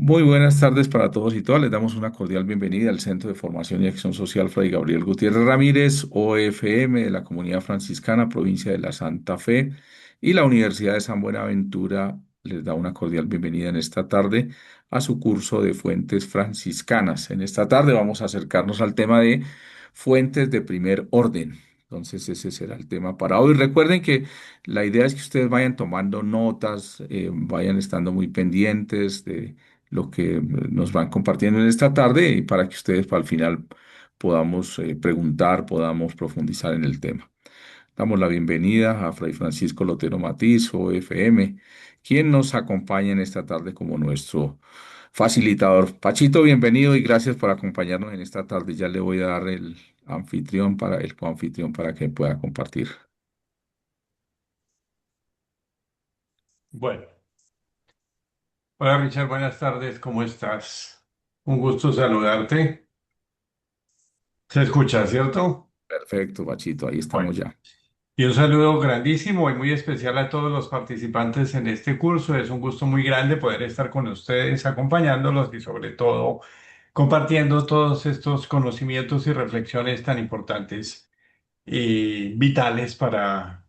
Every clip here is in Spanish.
Muy buenas tardes para todos y todas. Les damos una cordial bienvenida al Centro de Formación y Acción Social Fray Gabriel Gutiérrez Ramírez, OFM, de la Comunidad Franciscana, provincia de la Santa Fe, y la Universidad de San Buenaventura les da una cordial bienvenida en esta tarde a su curso de Fuentes Franciscanas. En esta tarde vamos a acercarnos al tema de fuentes de primer orden. Entonces ese será el tema para hoy. Recuerden que la idea es que ustedes vayan tomando notas, vayan estando muy pendientes de lo que nos van compartiendo en esta tarde y para que ustedes para el final podamos preguntar, podamos profundizar en el tema. Damos la bienvenida a Fray Francisco Lotero Matiz, OFM, quien nos acompaña en esta tarde como nuestro facilitador. Pachito, bienvenido y gracias por acompañarnos en esta tarde. Ya le voy a dar el coanfitrión para que pueda compartir. Bueno, hola Richard, buenas tardes, ¿cómo estás? Un gusto saludarte. ¿Se escucha, cierto? Perfecto, Pachito, ahí Bueno, estamos ya. y un saludo grandísimo y muy especial a todos los participantes en este curso. Es un gusto muy grande poder estar con ustedes, acompañándolos y sobre todo compartiendo todos estos conocimientos y reflexiones tan importantes y vitales para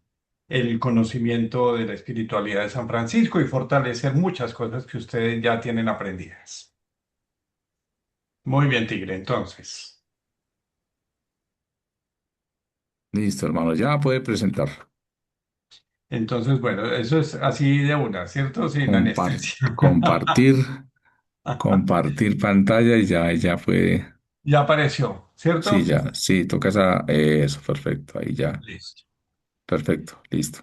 el conocimiento de la espiritualidad de San Francisco y fortalecer muchas cosas que ustedes ya tienen aprendidas. Muy bien, Tigre, entonces. Listo, hermano, ya puede presentar. Entonces, bueno, eso es así de una, ¿cierto? Sin anestesia. Compartir, compartir pantalla y ya puede. Ya apareció, Sí, ¿cierto? ya, sí, tocas eso, perfecto, ahí ya, Listo. perfecto, listo.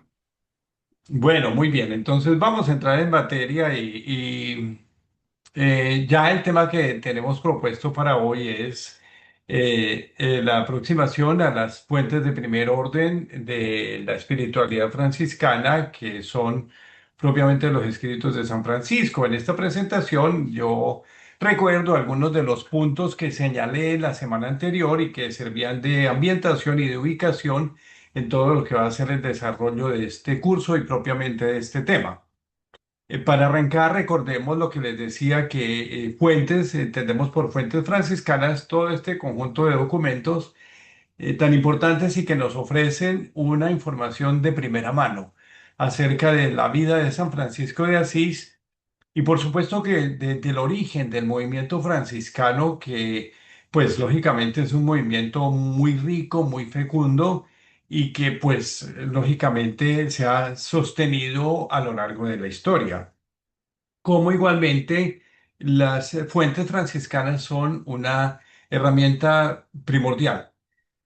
Bueno, muy bien. Entonces vamos a entrar en materia y ya el tema que tenemos propuesto para hoy es la aproximación a las fuentes de primer orden de la espiritualidad franciscana, que son propiamente los escritos de San Francisco. En esta presentación yo recuerdo algunos de los puntos que señalé la semana anterior y que servían de ambientación y de ubicación en todo lo que va a ser el desarrollo de este curso y propiamente de este tema. Para arrancar, recordemos lo que les decía, que fuentes, entendemos por fuentes franciscanas todo este conjunto de documentos tan importantes y que nos ofrecen una información de primera mano acerca de la vida de San Francisco de Asís y por supuesto que del origen del movimiento franciscano, que pues lógicamente es un movimiento muy rico, muy fecundo y que pues lógicamente se ha sostenido a lo largo de la historia. Como igualmente las fuentes franciscanas son una herramienta primordial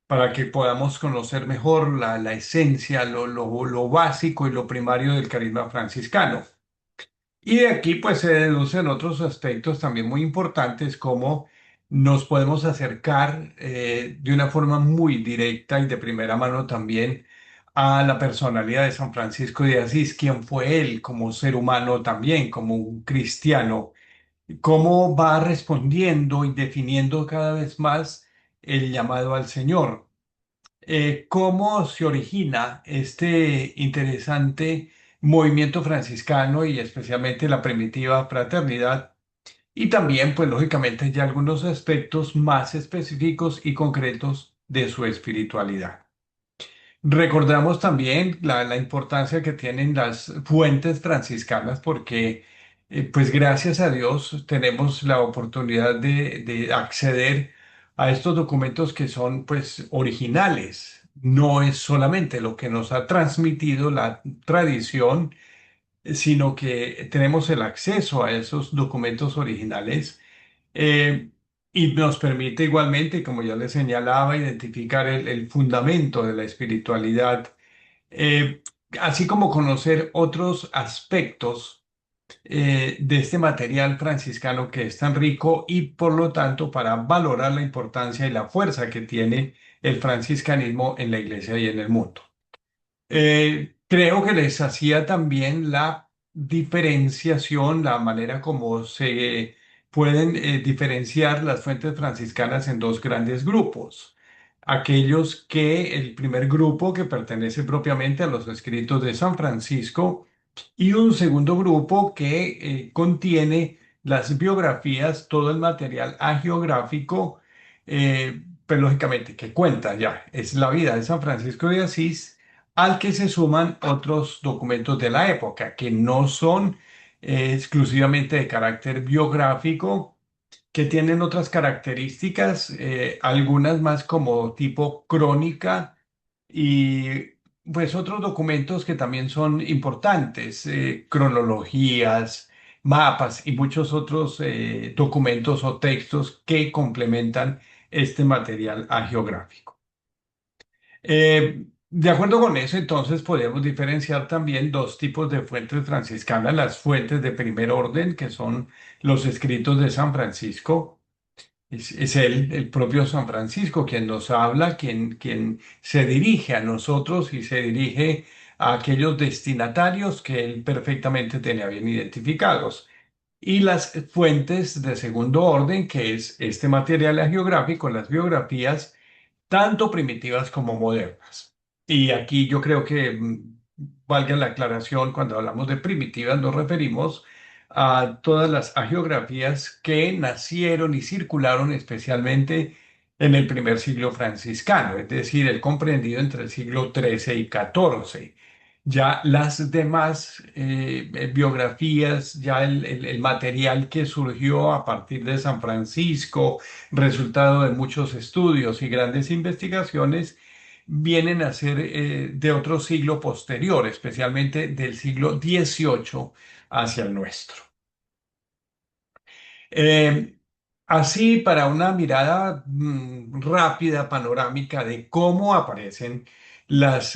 para que podamos conocer mejor la esencia, lo básico y lo primario del carisma franciscano. Y de aquí pues se deducen otros aspectos también muy importantes como nos podemos acercar de una forma muy directa y de primera mano también a la personalidad de San Francisco de Asís, quién fue él como ser humano también, como un cristiano, cómo va respondiendo y definiendo cada vez más el llamado al Señor, cómo se origina este interesante movimiento franciscano y especialmente la primitiva fraternidad y también, pues lógicamente, ya algunos aspectos más específicos y concretos de su espiritualidad. Recordamos también la importancia que tienen las fuentes franciscanas porque, pues gracias a Dios, tenemos la oportunidad de acceder a estos documentos que son, pues, originales. No es solamente lo que nos ha transmitido la tradición, sino que tenemos el acceso a esos documentos originales eh, y nos permite igualmente, como ya les señalaba, identificar el fundamento de la espiritualidad, eh, así como conocer otros aspectos de este material franciscano que es tan rico y por lo tanto para valorar la importancia y la fuerza que tiene el franciscanismo en la iglesia y en el mundo. Creo que les hacía también la diferenciación, la manera como se pueden diferenciar las fuentes franciscanas en dos grandes grupos. Aquellos que el primer grupo que pertenece propiamente a los escritos de San Francisco y un segundo grupo que contiene las biografías, todo el material hagiográfico, pues lógicamente que cuenta ya, es la vida de San Francisco de Asís, al que se suman otros documentos de la época que no son exclusivamente de carácter biográfico, que tienen otras características, algunas más como tipo crónica y pues otros documentos que también son importantes, cronologías, mapas y muchos otros documentos o textos que complementan este material hagiográfico. De acuerdo con eso, entonces podemos diferenciar también dos tipos de fuentes franciscanas, las fuentes de primer orden, que son los escritos de San Francisco. Es él, el propio San Francisco, quien nos habla, quien se dirige a nosotros y se dirige a aquellos destinatarios que él perfectamente tenía bien identificados. Y las fuentes de segundo orden, que es este material geográfico, las biografías, tanto primitivas como modernas. Y aquí yo creo que valga la aclaración, cuando hablamos de primitivas nos referimos a todas las hagiografías que nacieron y circularon especialmente en el primer siglo franciscano, es decir, el comprendido entre el siglo XIII y XIV. Ya las demás biografías, ya el material que surgió a partir de San Francisco, resultado de muchos estudios y grandes investigaciones, vienen a ser de otro siglo posterior, especialmente del siglo XVIII hacia el nuestro. Eh, Así, para una mirada rápida, panorámica de cómo aparecen las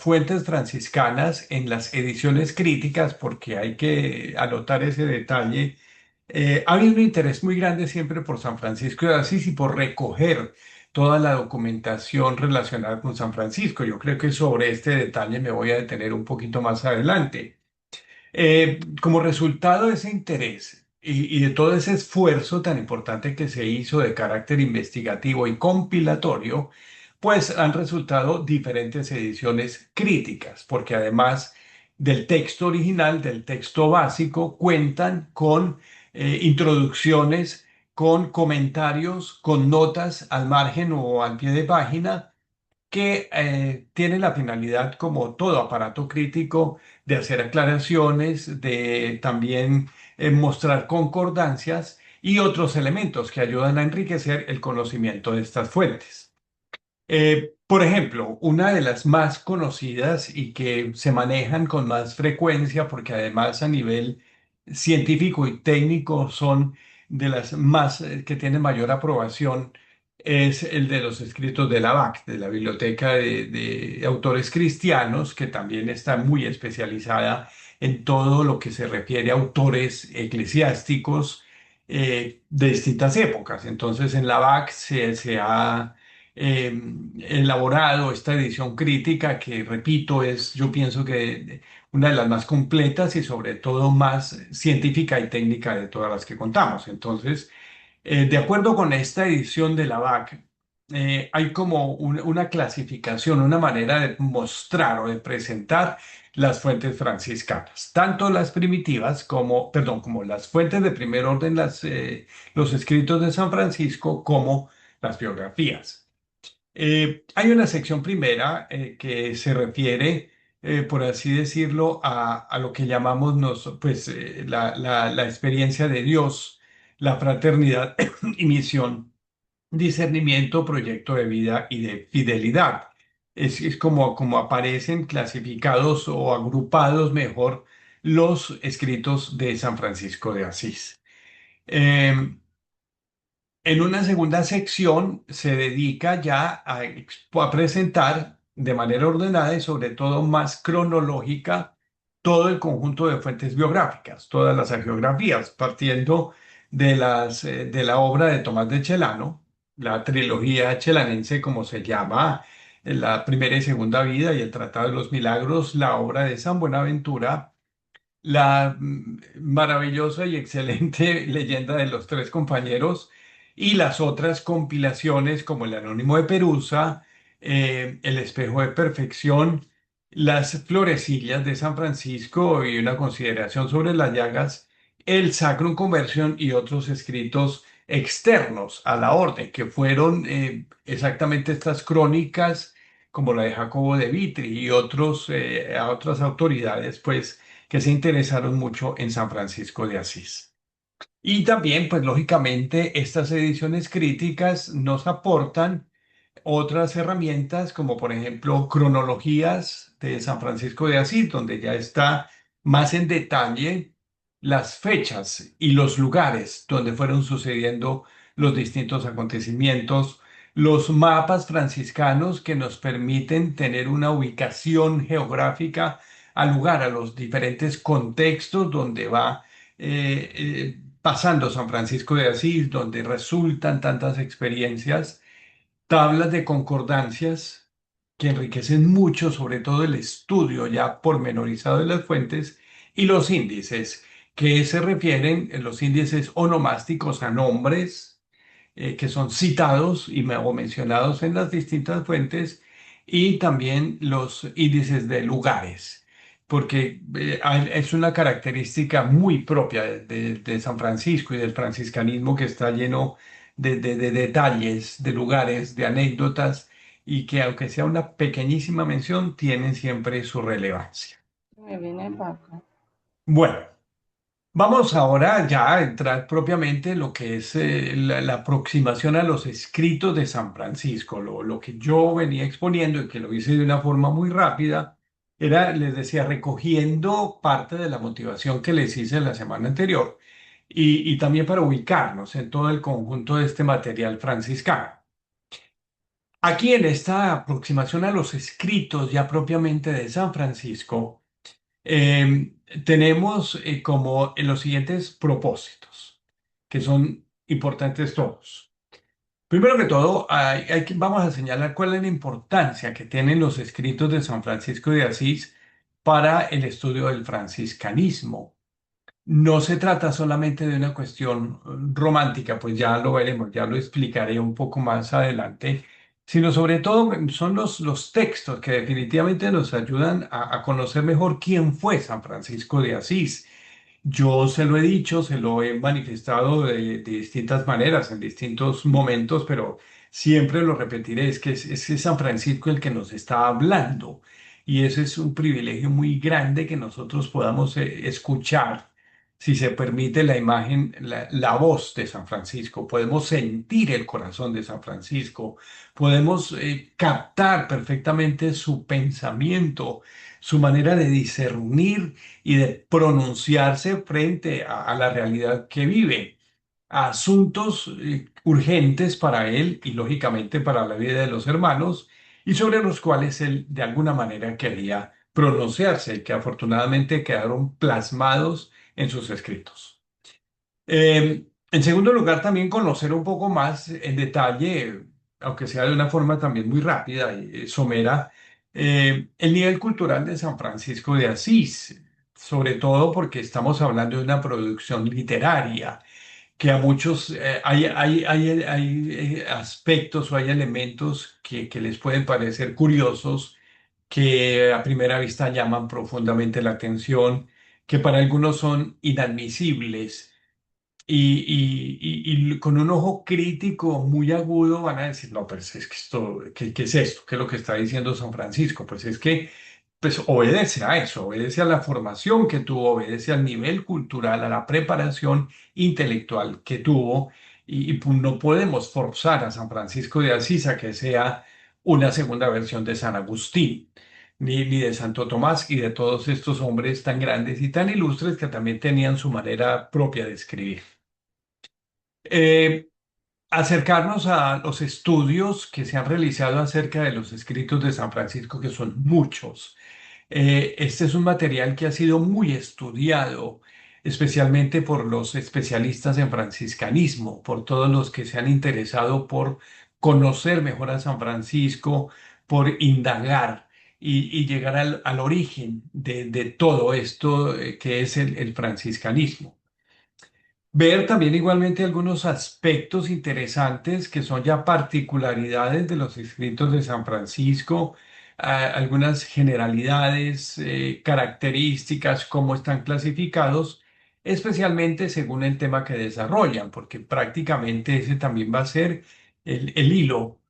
fuentes franciscanas en las ediciones críticas, porque hay que anotar ese detalle, ha habido un interés muy grande siempre por San Francisco de Asís y por recoger toda la documentación relacionada con San Francisco. Yo creo que sobre este detalle me voy a detener un poquito más adelante. Como resultado de ese interés y de todo ese esfuerzo tan importante que se hizo de carácter investigativo y compilatorio, pues han resultado diferentes ediciones críticas, porque además del texto original, del texto básico, cuentan con introducciones, con comentarios, con notas al margen o al pie de página que tiene la finalidad, como todo aparato crítico, de hacer aclaraciones, de también mostrar concordancias y otros elementos que ayudan a enriquecer el conocimiento de estas fuentes. Por ejemplo, una de las más conocidas y que se manejan con más frecuencia, porque además a nivel científico y técnico son de las más que tienen mayor aprobación, es el de los escritos de la BAC, de la Biblioteca de Autores Cristianos, que también está muy especializada en todo lo que se refiere a autores eclesiásticos de distintas épocas. Entonces, en la BAC se ha eh, elaborado esta edición crítica que, repito, es, yo pienso que una de las más completas y sobre todo más científica y técnica de todas las que contamos. Entonces, de acuerdo con esta edición de la BAC, hay como una clasificación, una manera de mostrar o de presentar las fuentes franciscanas, tanto las primitivas como, perdón, como las fuentes de primer orden, los escritos de San Francisco, como las biografías. Hay una sección primera que se refiere, por así decirlo, a lo que llamamos pues, la experiencia de Dios, la fraternidad y misión, discernimiento, proyecto de vida y de fidelidad. Es como aparecen clasificados o agrupados mejor los escritos de San Francisco de Asís. Em, en una segunda sección se dedica ya a presentar de manera ordenada y sobre todo más cronológica todo el conjunto de fuentes biográficas, todas las hagiografías, partiendo de la obra de Tomás de Celano, la trilogía chelanense como se llama, la primera y segunda vida y el Tratado de los Milagros, la obra de San Buenaventura, la maravillosa y excelente leyenda de los tres compañeros y las otras compilaciones como el Anónimo de Perusa, el Espejo de Perfección, las Florecillas de San Francisco y una consideración sobre las llagas el Sacrum Conversion y otros escritos externos a la orden, que fueron exactamente estas crónicas, como la de Jacobo de Vitri y a otras autoridades, pues, que se interesaron mucho en San Francisco de Asís. Y también, pues, lógicamente, estas ediciones críticas nos aportan otras herramientas, como por ejemplo cronologías de San Francisco de Asís, donde ya está más en detalle las fechas y los lugares donde fueron sucediendo los distintos acontecimientos, los mapas franciscanos que nos permiten tener una ubicación geográfica al lugar, a los diferentes contextos donde va pasando San Francisco de Asís, donde resultan tantas experiencias, tablas de concordancias que enriquecen mucho, sobre todo el estudio ya pormenorizado de las fuentes, y los índices, que se refieren, los índices onomásticos a nombres que son citados o mencionados en las distintas fuentes, y también los índices de lugares, porque es una característica muy propia de San Francisco y del franciscanismo, que está lleno de detalles, de lugares, de anécdotas, y que aunque sea una pequeñísima mención, tienen siempre su relevancia. Me vine para acá. Bueno. Vamos ahora ya a entrar propiamente en lo que es la aproximación a los escritos de San Francisco. Lo que yo venía exponiendo y que lo hice de una forma muy rápida era, les decía, recogiendo parte de la motivación que les hice la semana anterior y también para ubicarnos en todo el conjunto de este material franciscano. Aquí en esta aproximación a los escritos ya propiamente de San Francisco, tenemos como los siguientes propósitos, que son importantes todos. Primero que todo, vamos a señalar cuál es la importancia que tienen los escritos de San Francisco de Asís para el estudio del franciscanismo. No se trata solamente de una cuestión romántica, pues ya lo veremos, ya lo explicaré un poco más adelante, sino sobre todo son los textos que definitivamente nos ayudan a conocer mejor quién fue San Francisco de Asís. Yo se lo he dicho, se lo he manifestado de distintas maneras, en distintos momentos, pero siempre lo repetiré, es San Francisco el que nos está hablando. Y ese es un privilegio muy grande que nosotros podamos escuchar, si se permite la imagen, la voz de San Francisco. Podemos sentir el corazón de San Francisco, podemos captar perfectamente su pensamiento, su manera de discernir y de pronunciarse frente a la realidad que vive, a asuntos urgentes para él y lógicamente para la vida de los hermanos, y sobre los cuales él de alguna manera quería pronunciarse y que afortunadamente quedaron plasmados en sus escritos. En segundo lugar, también conocer un poco más en detalle, aunque sea de una forma también muy rápida y somera, el nivel cultural de San Francisco de Asís, sobre todo porque estamos hablando de una producción literaria, que a muchos hay aspectos o hay elementos que les pueden parecer curiosos, que a primera vista llaman profundamente la atención, que para algunos son inadmisibles y con un ojo crítico muy agudo van a decir, no, pues es que esto, ¿qué es esto? ¿Qué es lo que está diciendo San Francisco? Pues es que pues obedece a eso, obedece a la formación que tuvo, obedece al nivel cultural, a la preparación intelectual que tuvo, pues, no podemos forzar a San Francisco de Asís a que sea una segunda versión de San Agustín, ni de Santo Tomás y de todos estos hombres tan grandes y tan ilustres que también tenían su manera propia de escribir. Eh, Acercarnos a los estudios que se han realizado acerca de los escritos de San Francisco, que son muchos. Este es un material que ha sido muy estudiado, especialmente por los especialistas en franciscanismo, por todos los que se han interesado por conocer mejor a San Francisco, por indagar y llegar al origen de todo esto que es el franciscanismo. Ver también igualmente algunos aspectos interesantes que son ya particularidades de los escritos de San Francisco, algunas generalidades, características, cómo están clasificados especialmente según el tema que desarrollan, porque prácticamente ese también va a ser el hilo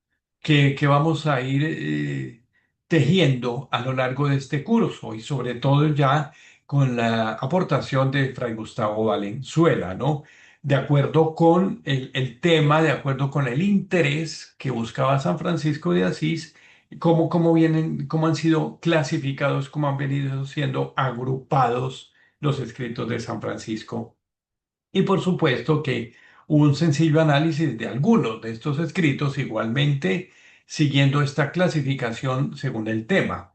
que vamos a ir tejiendo a lo largo de este curso y sobre todo ya con la aportación de Fray Gustavo Valenzuela, ¿no? De acuerdo con el tema, de acuerdo con el interés que buscaba San Francisco de Asís, cómo vienen, cómo han sido clasificados, cómo han venido siendo agrupados los escritos de San Francisco. Y por supuesto que un sencillo análisis de algunos de estos escritos, igualmente siguiendo esta clasificación según el tema,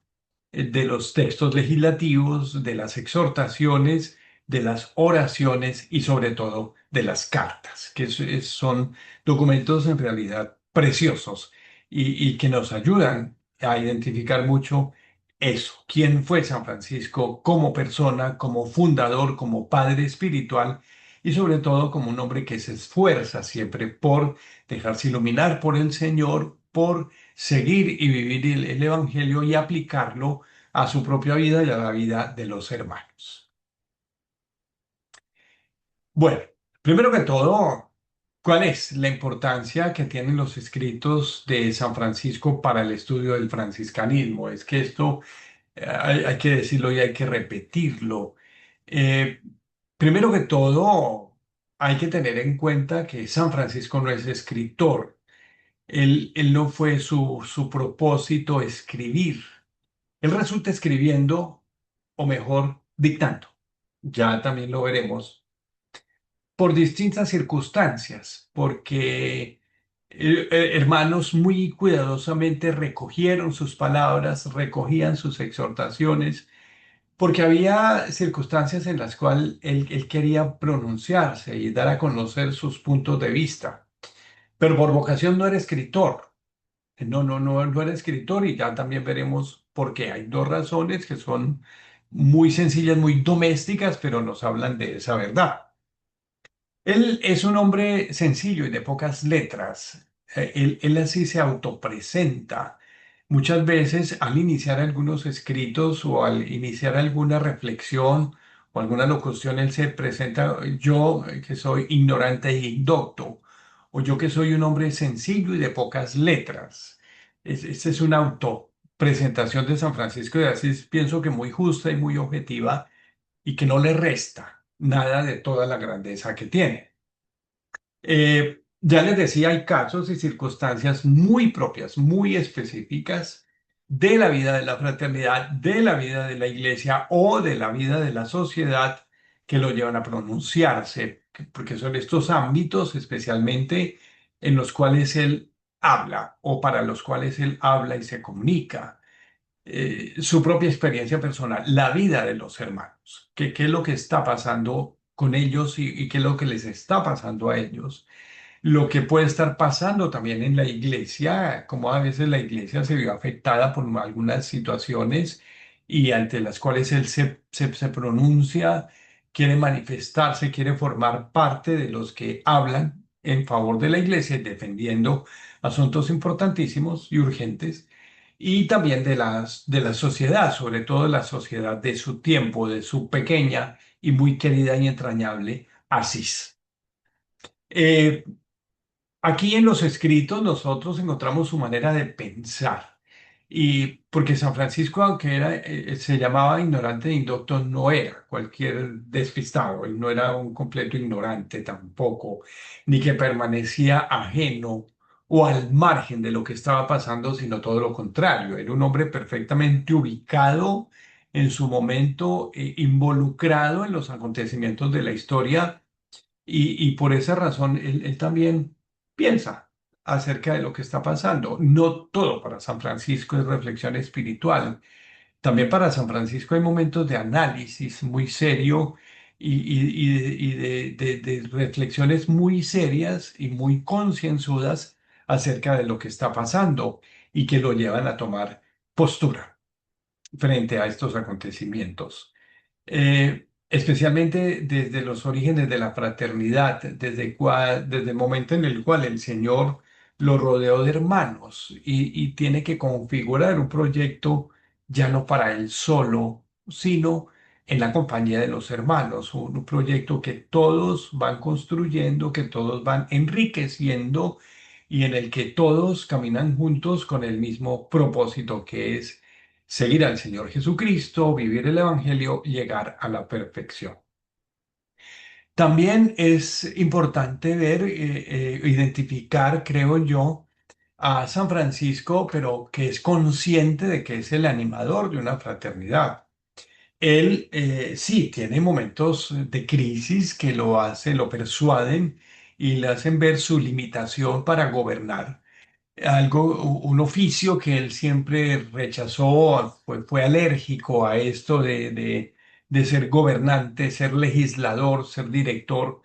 de los textos legislativos, de las exhortaciones, de las oraciones y sobre todo de las cartas, que son documentos en realidad preciosos y que nos ayudan a identificar mucho eso, quién fue San Francisco como persona, como fundador, como padre espiritual y sobre todo como un hombre que se esfuerza siempre por dejarse iluminar por el Señor, por seguir y vivir el Evangelio y aplicarlo a su propia vida y a la vida de los hermanos. Bueno, primero que todo, ¿cuál es la importancia que tienen los escritos de San Francisco para el estudio del franciscanismo? Es que esto hay que decirlo y hay que repetirlo. Eh, Primero que todo, hay que tener en cuenta que San Francisco no es escritor. Él no fue su propósito escribir. Él resulta escribiendo, o mejor, dictando. Ya también lo veremos por distintas circunstancias, porque hermanos muy cuidadosamente recogieron sus palabras, recogían sus exhortaciones, porque había circunstancias en las cuales él quería pronunciarse y dar a conocer sus puntos de vista, pero por vocación no era escritor. No era escritor y ya también veremos por qué. Hay dos razones que son muy sencillas, muy domésticas, pero nos hablan de esa verdad. Él es un hombre sencillo y de pocas letras. Él así se autopresenta. Muchas veces al iniciar algunos escritos o al iniciar alguna reflexión o alguna locución, él se presenta yo que soy ignorante e indocto o yo que soy un hombre sencillo y de pocas letras. Esta es una autopresentación de San Francisco de Asís, pienso que muy justa y muy objetiva y que no le resta nada de toda la grandeza que tiene. Ya les decía, hay casos y circunstancias muy propias, muy específicas de la vida de la fraternidad, de la vida de la iglesia o de la vida de la sociedad que lo llevan a pronunciarse, porque son estos ámbitos especialmente en los cuales él habla o para los cuales él habla y se comunica. Su propia experiencia personal, la vida de los hermanos, qué es lo que está pasando con ellos y qué es lo que les está pasando a ellos, lo que puede estar pasando también en la iglesia, como a veces la iglesia se vio afectada por algunas situaciones y ante las cuales él se pronuncia, quiere manifestarse, quiere formar parte de los que hablan en favor de la iglesia y defendiendo asuntos importantísimos y urgentes, y también de la sociedad, sobre todo la sociedad de su tiempo, de su pequeña y muy querida y entrañable Asís. Eh, Aquí en los escritos nosotros encontramos su manera de pensar. Y porque San Francisco, aunque se llamaba ignorante e indocto, no era cualquier despistado, él no era un completo ignorante tampoco, ni que permanecía ajeno o al margen de lo que estaba pasando, sino todo lo contrario. Era un hombre perfectamente ubicado en su momento, involucrado en los acontecimientos de la historia y por esa razón él también piensa acerca de lo que está pasando. No todo para San Francisco es reflexión espiritual. También para San Francisco hay momentos de análisis muy serio y de reflexiones muy serias y muy concienzudas acerca de lo que está pasando y que lo llevan a tomar postura frente a estos acontecimientos, especialmente desde los orígenes de la fraternidad, desde el momento en el cual el Señor lo rodeó de hermanos y tiene que configurar un proyecto ya no para él solo, sino en la compañía de los hermanos, un proyecto que todos van construyendo, que todos van enriqueciendo y en el que todos caminan juntos con el mismo propósito, que es seguir al Señor Jesucristo, vivir el Evangelio, llegar a la perfección. También es importante ver, identificar, creo yo, a San Francisco, pero que es consciente de que es el animador de una fraternidad. Él sí tiene momentos de crisis que lo persuaden y le hacen ver su limitación para gobernar. Un oficio que él siempre rechazó, fue alérgico a esto de ser gobernante, ser legislador, ser director,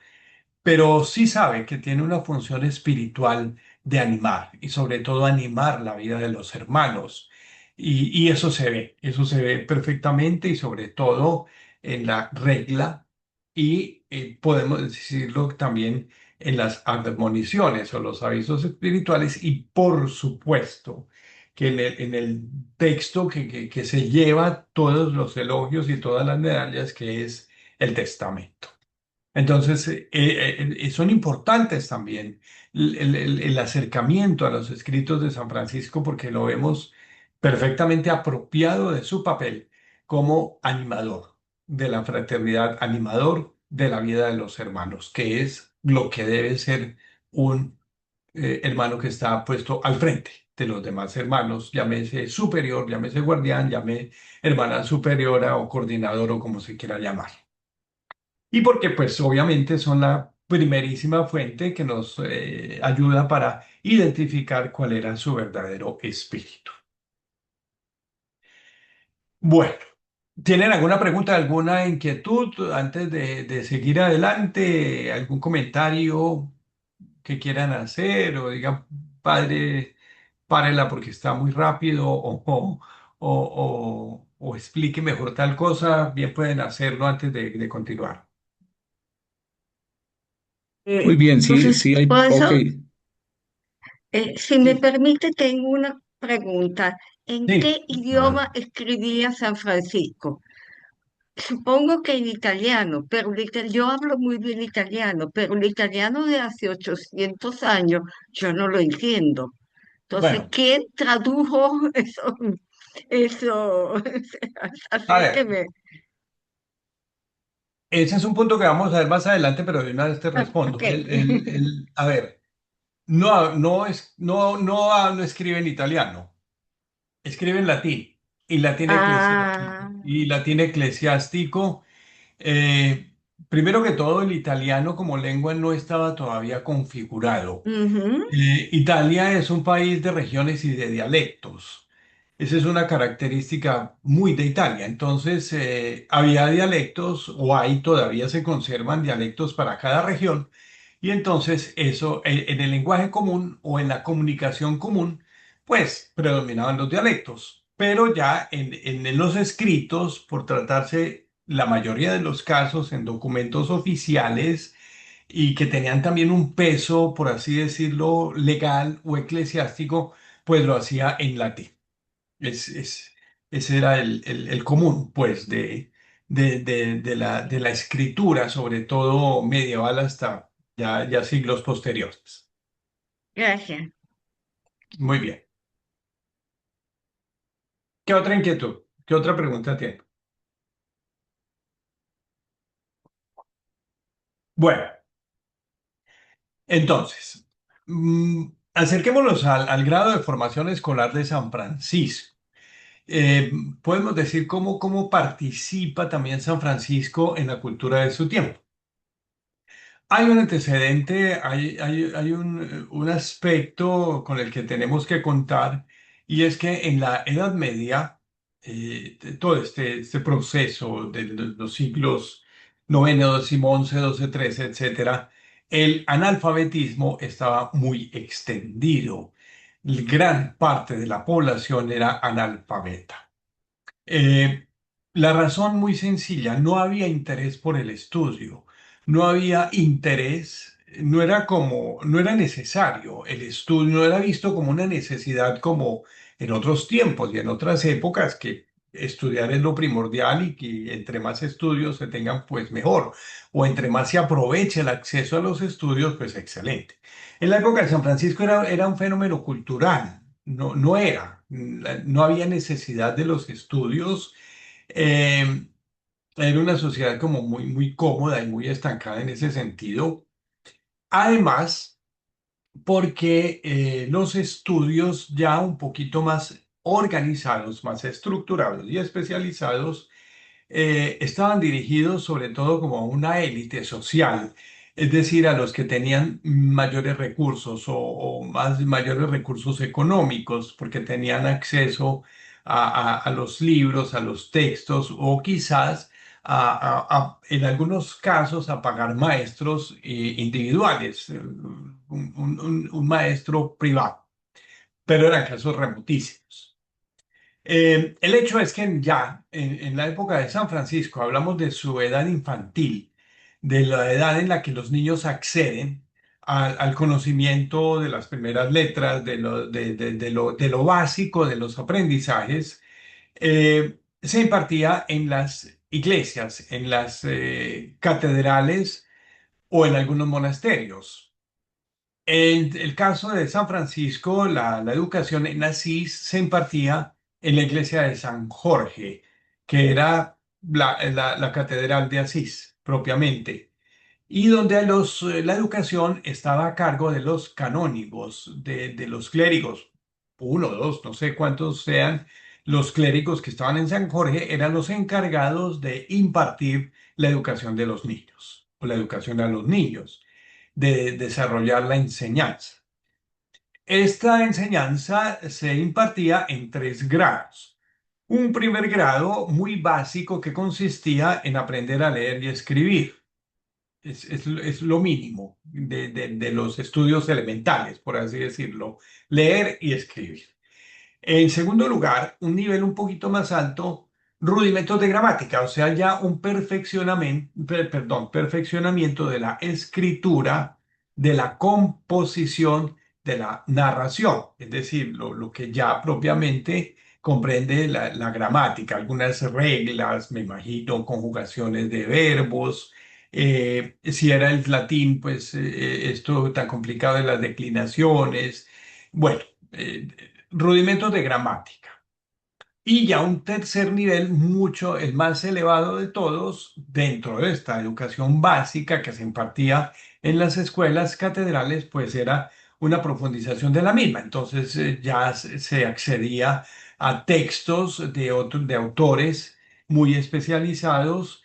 pero sí sabe que tiene una función espiritual de animar y sobre todo animar la vida de los hermanos. Y eso se ve perfectamente y sobre todo en la regla y podemos decirlo también en las admoniciones o los avisos espirituales y por supuesto que en el texto que se lleva todos los elogios y todas las medallas que es el testamento. Entonces, son importantes también el acercamiento a los escritos de San Francisco porque lo vemos perfectamente apropiado de su papel como animador de la fraternidad, animador de la vida de los hermanos, que es lo que debe ser un hermano que está puesto al frente de los demás hermanos, llámese superior, llámese guardián, llámese hermana superiora o coordinador o como se quiera llamar. Y porque pues obviamente son la primerísima fuente que nos ayuda para identificar cuál era su verdadero espíritu. Bueno, ¿tienen alguna pregunta, alguna inquietud antes de seguir adelante? ¿Algún comentario que quieran hacer o digan, padre, párela porque está muy rápido o explique mejor tal cosa? Bien pueden hacerlo antes de continuar. Muy bien, sí, Entonces, sí hay, por ok. eso, si me Sí, permite, tengo una pregunta. ¿En sí. qué idioma escribía San Francisco? Supongo que en italiano, pero yo hablo muy bien italiano, pero el italiano de hace 800 años yo no lo entiendo. Entonces, Bueno. ¿quién tradujo eso? Eso, A ver, acérqueme. ese es un punto que vamos a ver más adelante, pero de una vez te Ah, respondo. ok. A ver, no escribe en italiano, escribe en latín Ah, y latín eclesiástico. eh, Primero que todo, el italiano como lengua no estaba todavía configurado. ujú, Italia es un país de regiones y de dialectos. Esa es una característica muy de Italia. Entonces, había dialectos, o hay todavía se conservan dialectos para cada región, y entonces eso, en el lenguaje común o en la comunicación común, pues predominaban los dialectos. Pero ya en los escritos, por tratarse la mayoría de los casos en documentos oficiales, y que tenían también un peso, por así decirlo, legal o eclesiástico, pues lo hacía en latín. Es, es- Ese era el común, pues, de la escritura, sobre todo medieval hasta ya siglos posteriores. gracias. Muy bien. ¿Qué otra inquietud? ¿Qué otra pregunta tiene? Bueno, entonces, acerquémonos al grado de formación escolar de San Francisco. eh, Podemos decir cómo participa también San Francisco en la cultura de su tiempo. Hay un antecedente, hay un aspecto con el que tenemos que contar y es que en la Edad Media, todo este proceso de los siglos noveno, décimo, once, doce, trece, etcétera, el analfabetismo estaba muy extendido. Gran parte de la población era analfabeta. Eh, la razón muy sencilla, no había interés por el estudio, no había interés, no era necesario el estudio, no era visto como una necesidad como en otros tiempos y en otras épocas que estudiar es lo primordial y que entre más estudios se tengan, pues mejor, o entre más se aproveche el acceso a los estudios, pues excelente. En la época de San Francisco era un fenómeno cultural, no era, no había necesidad de los estudios. eh, Era una sociedad como muy cómoda y muy estancada en ese sentido. Además, porque los estudios ya un poquito más organizados, más estructurados y especializados, estaban dirigidos sobre todo como a una élite social, es decir, a los que tenían mayores recursos o mayores recursos económicos, porque tenían acceso a los libros, a los textos o quizás en algunos casos a pagar maestros individuales, un maestro privado, pero eran casos remotísimos. El hecho es que ya en la época de San Francisco hablamos de su edad infantil, de la edad en la que los niños acceden al conocimiento de las primeras letras, de lo básico de los aprendizajes. Se impartía en las iglesias, en las catedrales o en algunos monasterios. En el caso de San Francisco, la educación en Asís se impartía en la iglesia de San Jorge, que era la catedral de Asís propiamente, y donde la educación estaba a cargo de los canónigos, de los clérigos, uno, dos, no sé cuántos sean los clérigos que estaban en San Jorge, eran los encargados de impartir la educación de los niños, o la educación a los niños, de desarrollar la enseñanza. Esta enseñanza se impartía en tres grados. Un primer grado muy básico que consistía en aprender a leer y escribir. Es lo mínimo de los estudios elementales, por así decirlo, leer y escribir. En segundo lugar, un nivel un poquito más alto, rudimentos de gramática, o sea, ya un perfeccionamiento de la escritura, de la composición, de la narración, es decir, lo que ya propiamente comprende la gramática, algunas reglas, me imagino, conjugaciones de verbos. Si era el latín, pues esto tan complicado de las declinaciones. Bueno, eh, rudimentos de gramática. Y ya un tercer nivel, mucho, el más elevado de todos, dentro de esta educación básica que se impartía en las escuelas catedrales, pues era una profundización de la misma. Entonces ya se accedía a textos de autores muy especializados,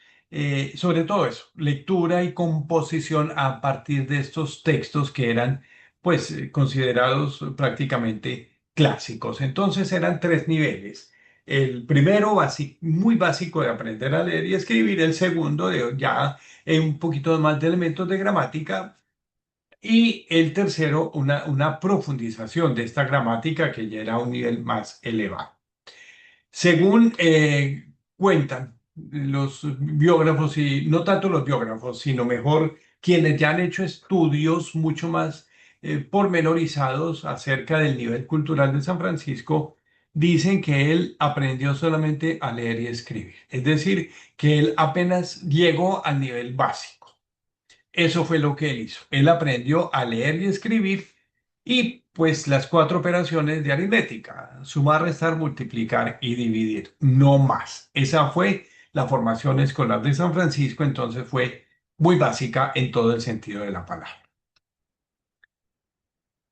sobre todo eso, lectura y composición a partir de estos textos que eran pues considerados prácticamente clásicos. Entonces eran tres niveles. El primero, muy básico de aprender a leer y escribir. El segundo, de ya un poquito más de elementos de gramática. Y el tercero, una profundización de esta gramática que ya era un nivel más elevado. Según cuentan los biógrafos, y no tanto los biógrafos, sino mejor quienes ya han hecho estudios mucho más pormenorizados acerca del nivel cultural de San Francisco, dicen que él aprendió solamente a leer y escribir. Es decir, que él apenas llegó al nivel básico. Eso fue lo que él hizo. Él aprendió a leer y escribir y pues las cuatro operaciones de aritmética, sumar, restar, multiplicar y dividir, no más. Esa fue la formación escolar de San Francisco, entonces fue muy básica en todo el sentido de la palabra.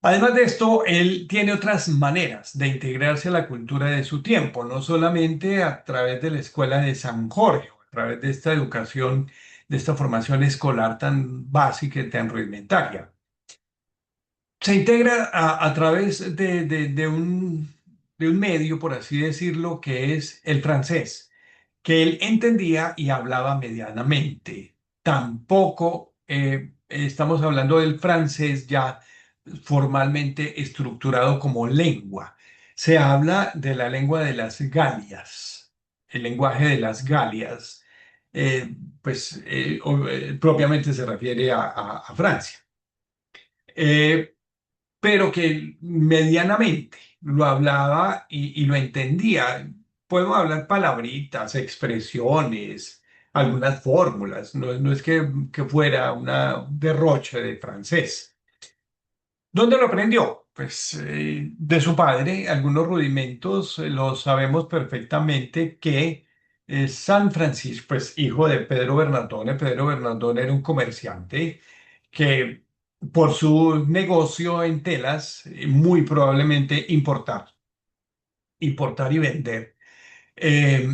Además de esto, él tiene otras maneras de integrarse a la cultura de su tiempo, no solamente a través de la escuela de San Jorge, a través de esta educación, de esta formación escolar tan básica y tan rudimentaria. Se integra a través de un medio, por así decirlo, que es el francés, que él entendía y hablaba medianamente. Tampoco estamos hablando del francés ya formalmente estructurado como lengua. Se habla de la lengua de las Galias, el lenguaje de las Galias, propiamente se refiere a Francia. Pero que medianamente lo hablaba y lo entendía. podemos hablar palabritas, expresiones, algunas fórmulas, no es que fuera una derroche de francés. ¿Dónde lo aprendió? Pues de su padre, algunos rudimentos los sabemos perfectamente que San Francisco, pues hijo de Pedro Bernardone era un comerciante que por su negocio en telas, muy probablemente importar y vender, eh,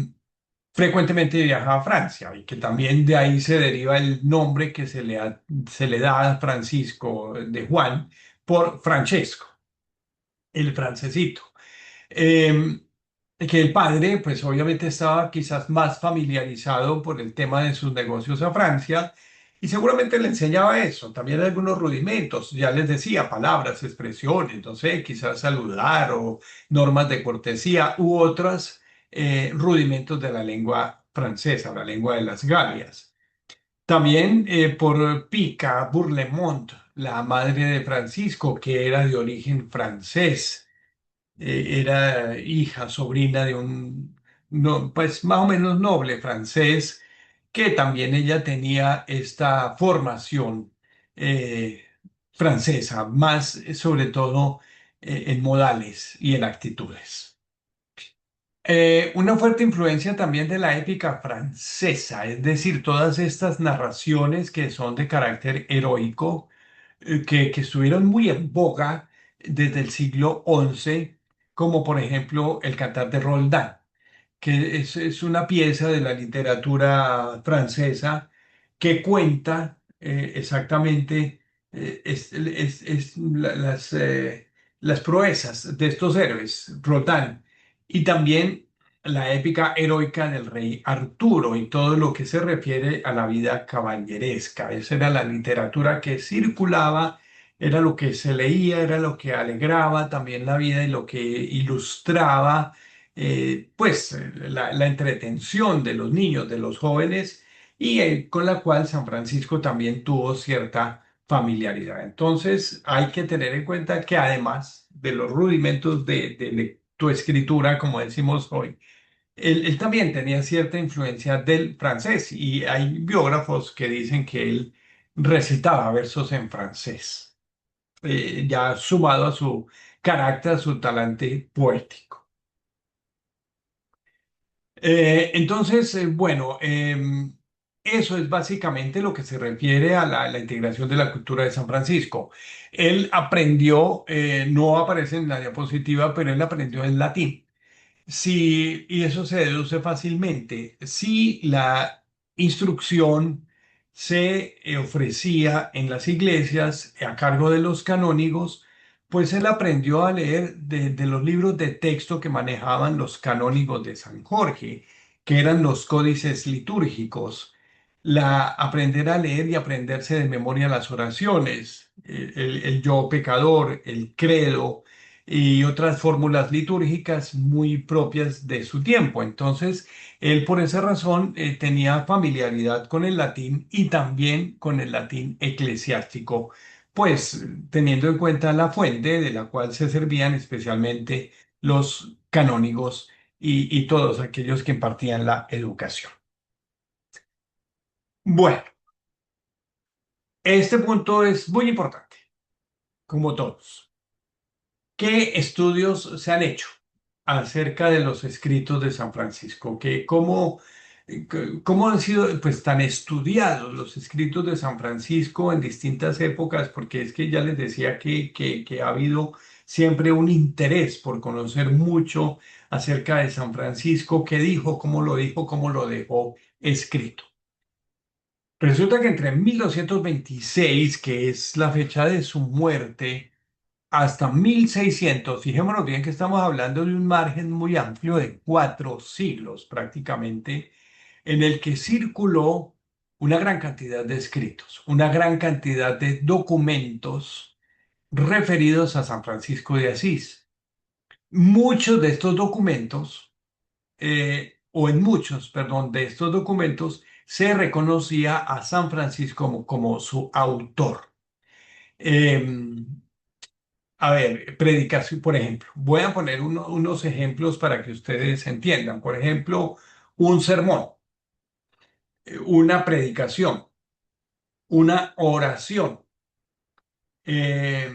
frecuentemente viajaba a Francia y que también de ahí se deriva el nombre que se le da a Francisco de Juan por Francesco, el francesito. Eh, que el padre, pues obviamente estaba quizás más familiarizado por el tema de sus negocios a Francia y seguramente le enseñaba eso, también algunos rudimentos, ya les decía, palabras, expresiones, no sé, quizás saludar o normas de cortesía u otros rudimentos de la lengua francesa, la lengua de las Galias. También por Pica Bourlemont, la madre de Francisco, que era de origen francés, era hija, sobrina de un, no, pues más o menos noble francés, que también ella tenía esta formación eh, francesa, más sobre todo en modales y en actitudes. Una fuerte influencia también de la épica francesa, es decir, todas estas narraciones que son de carácter heroico, que estuvieron muy en boga desde el siglo XI, como por ejemplo el Cantar de Roldán, que es una pieza de la literatura francesa que cuenta exactamente las proezas de estos héroes, Roldán, y también la épica heroica del rey Arturo y todo lo que se refiere a la vida caballeresca. Esa era la literatura que circulaba, era lo que se leía, era lo que alegraba también la vida y lo que ilustraba la entretención de los niños, de los jóvenes, y con la cual San Francisco también tuvo cierta familiaridad. Entonces, hay que tener en cuenta que además de los rudimentos de lectoescritura, como decimos hoy, él también tenía cierta influencia del francés y hay biógrafos que dicen que él recitaba versos en francés, ya sumado a su carácter, a su talante poético. Eso es básicamente lo que se refiere a la integración de la cultura de San Francisco. Él aprendió, no aparece en la diapositiva, pero él aprendió en latín. Sí, y eso se deduce fácilmente. Si la instrucción se ofrecía en las iglesias a cargo de los canónigos, pues él aprendió a leer de los libros de texto que manejaban los canónigos de San Jorge, que eran los códices litúrgicos. Aprender a leer y aprenderse de memoria las oraciones, el yo pecador, el credo y otras fórmulas litúrgicas muy propias de su tiempo. Entonces, él por esa razón tenía familiaridad con el latín y también con el latín eclesiástico, pues teniendo en cuenta la fuente de la cual se servían especialmente los canónigos y todos aquellos que impartían la educación. Bueno, este punto es muy importante, como todos. ¿Qué estudios se han hecho acerca de los escritos de San Francisco? ¿Cómo han sido pues, tan estudiados los escritos de San Francisco en distintas épocas? Porque es que ya les decía que ha habido siempre un interés por conocer mucho acerca de San Francisco, qué dijo, cómo lo dejó escrito. Resulta que entre 1226, que es la fecha de su muerte, hasta 1600, fijémonos bien que estamos hablando de un margen muy amplio de 4 siglos prácticamente, en el que circuló una gran cantidad de escritos, una gran cantidad de documentos referidos a San Francisco de Asís. Muchos de estos documentos, o en muchos, perdón, de estos documentos, se reconocía a San Francisco como su autor. Em, A ver, predicación, por ejemplo. Voy a poner unos ejemplos para que ustedes entiendan. Por ejemplo, un sermón, una predicación, una oración, eh,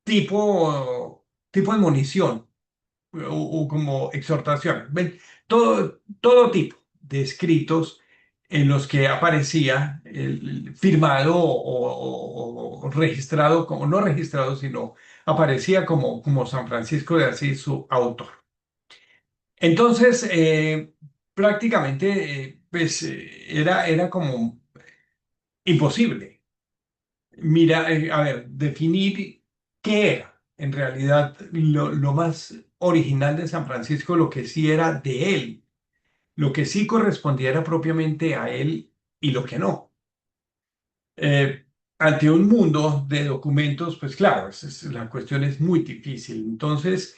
tipo admonición o como exhortación. ¿Ven? Todo tipo de escritos en los que aparecía firmado o registrado, como no registrado, sino aparecía como San Francisco de Asís, su autor. Entonces, prácticamente, pues era como imposible. Mira, a ver, definir qué era en realidad lo más original de San Francisco, lo que sí era de él, lo que sí correspondía era propiamente a él y lo que no. Eh, Ante un mundo de documentos, pues claro, la cuestión es muy difícil. Entonces,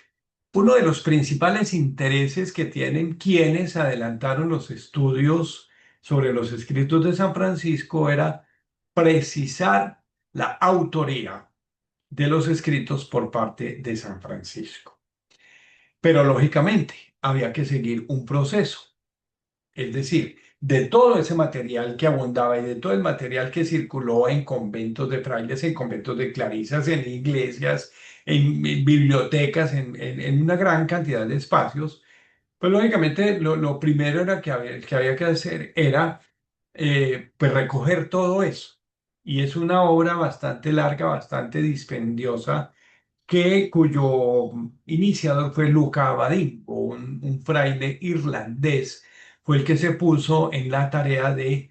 uno de los principales intereses que tienen quienes adelantaron los estudios sobre los escritos de San Francisco era precisar la autoría de los escritos por parte de San Francisco. Pero lógicamente había que seguir un proceso. Es decir, de todo ese material que abundaba y de todo el material que circuló en conventos de frailes, en conventos de clarisas, en iglesias, en bibliotecas, en una gran cantidad de espacios, pues lógicamente lo primero era que había que hacer era pues recoger todo eso. Y es una obra bastante larga, bastante dispendiosa, cuyo iniciador fue Luca Abadín, un fraile irlandés, fue el que se puso en la tarea de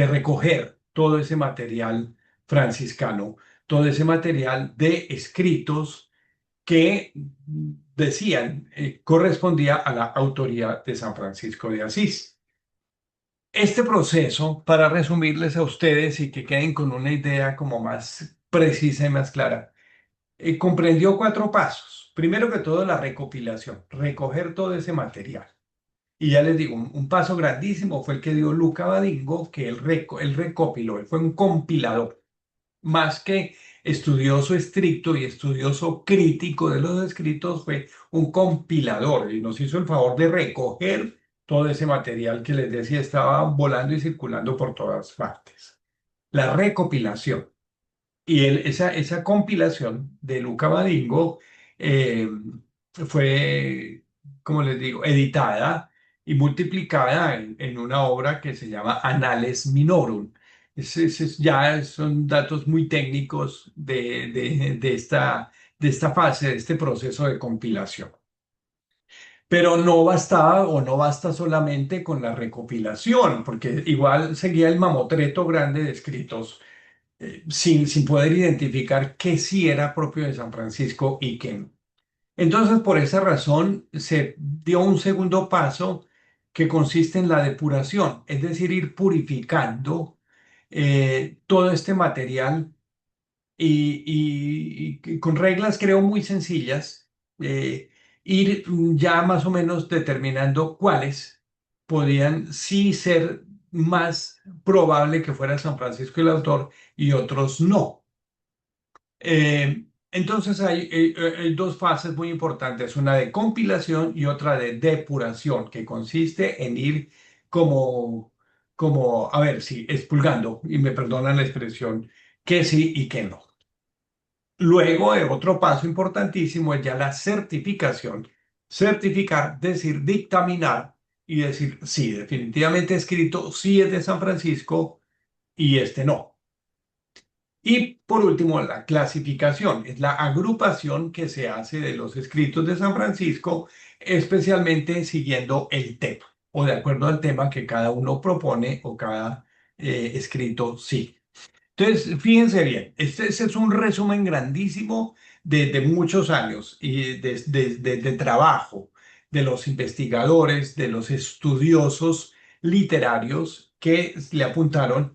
recoger todo ese material franciscano, todo ese material de escritos que decían correspondía a la autoría de San Francisco de Asís. Este proceso, para resumirles a ustedes y que queden con una idea como más precisa y más clara, comprendió cuatro pasos. Primero que todo, la recopilación, recoger todo ese material. Y ya les digo, un paso grandísimo fue el que dio Luca Badingo, que él recopiló, él fue un compilador, más que estudioso estricto y estudioso crítico de los escritos, fue un compilador y nos hizo el favor de recoger todo ese material que les decía estaba volando y circulando por todas partes. La recopilación. Y esa compilación de Luca Badingo eh, fue, como les digo, editada y multiplicada en una obra que se llama Annales Minorum. Ya son datos muy técnicos de esta fase, de este proceso de compilación. Pero no bastaba o no basta solamente con la recopilación, porque igual seguía el mamotreto grande de escritos sin poder identificar qué sí era propio de San Francisco y qué no. Entonces, por esa razón, se dio un segundo paso que consiste en la depuración, es decir, ir purificando todo este material y con reglas, creo, muy sencillas, ir ya más o menos determinando cuáles podían sí ser más probable que fuera San Francisco el autor y otros no. Entonces hay dos fases muy importantes, una de compilación y otra de depuración, que consiste en ir a ver, sí, expurgando, y me perdonan la expresión, que sí y que no. Luego, otro paso importantísimo es ya la certificación. Certificar, decir, dictaminar y decir, sí, definitivamente escrito, sí es de San Francisco y este no. Y por último, la clasificación es la agrupación que se hace de los escritos de San Francisco, especialmente siguiendo el tema o de acuerdo al tema que cada uno propone o cada escrito sigue. Entonces, fíjense bien, este es un resumen grandísimo de muchos años y de trabajo de los investigadores, de los estudiosos literarios que le apuntaron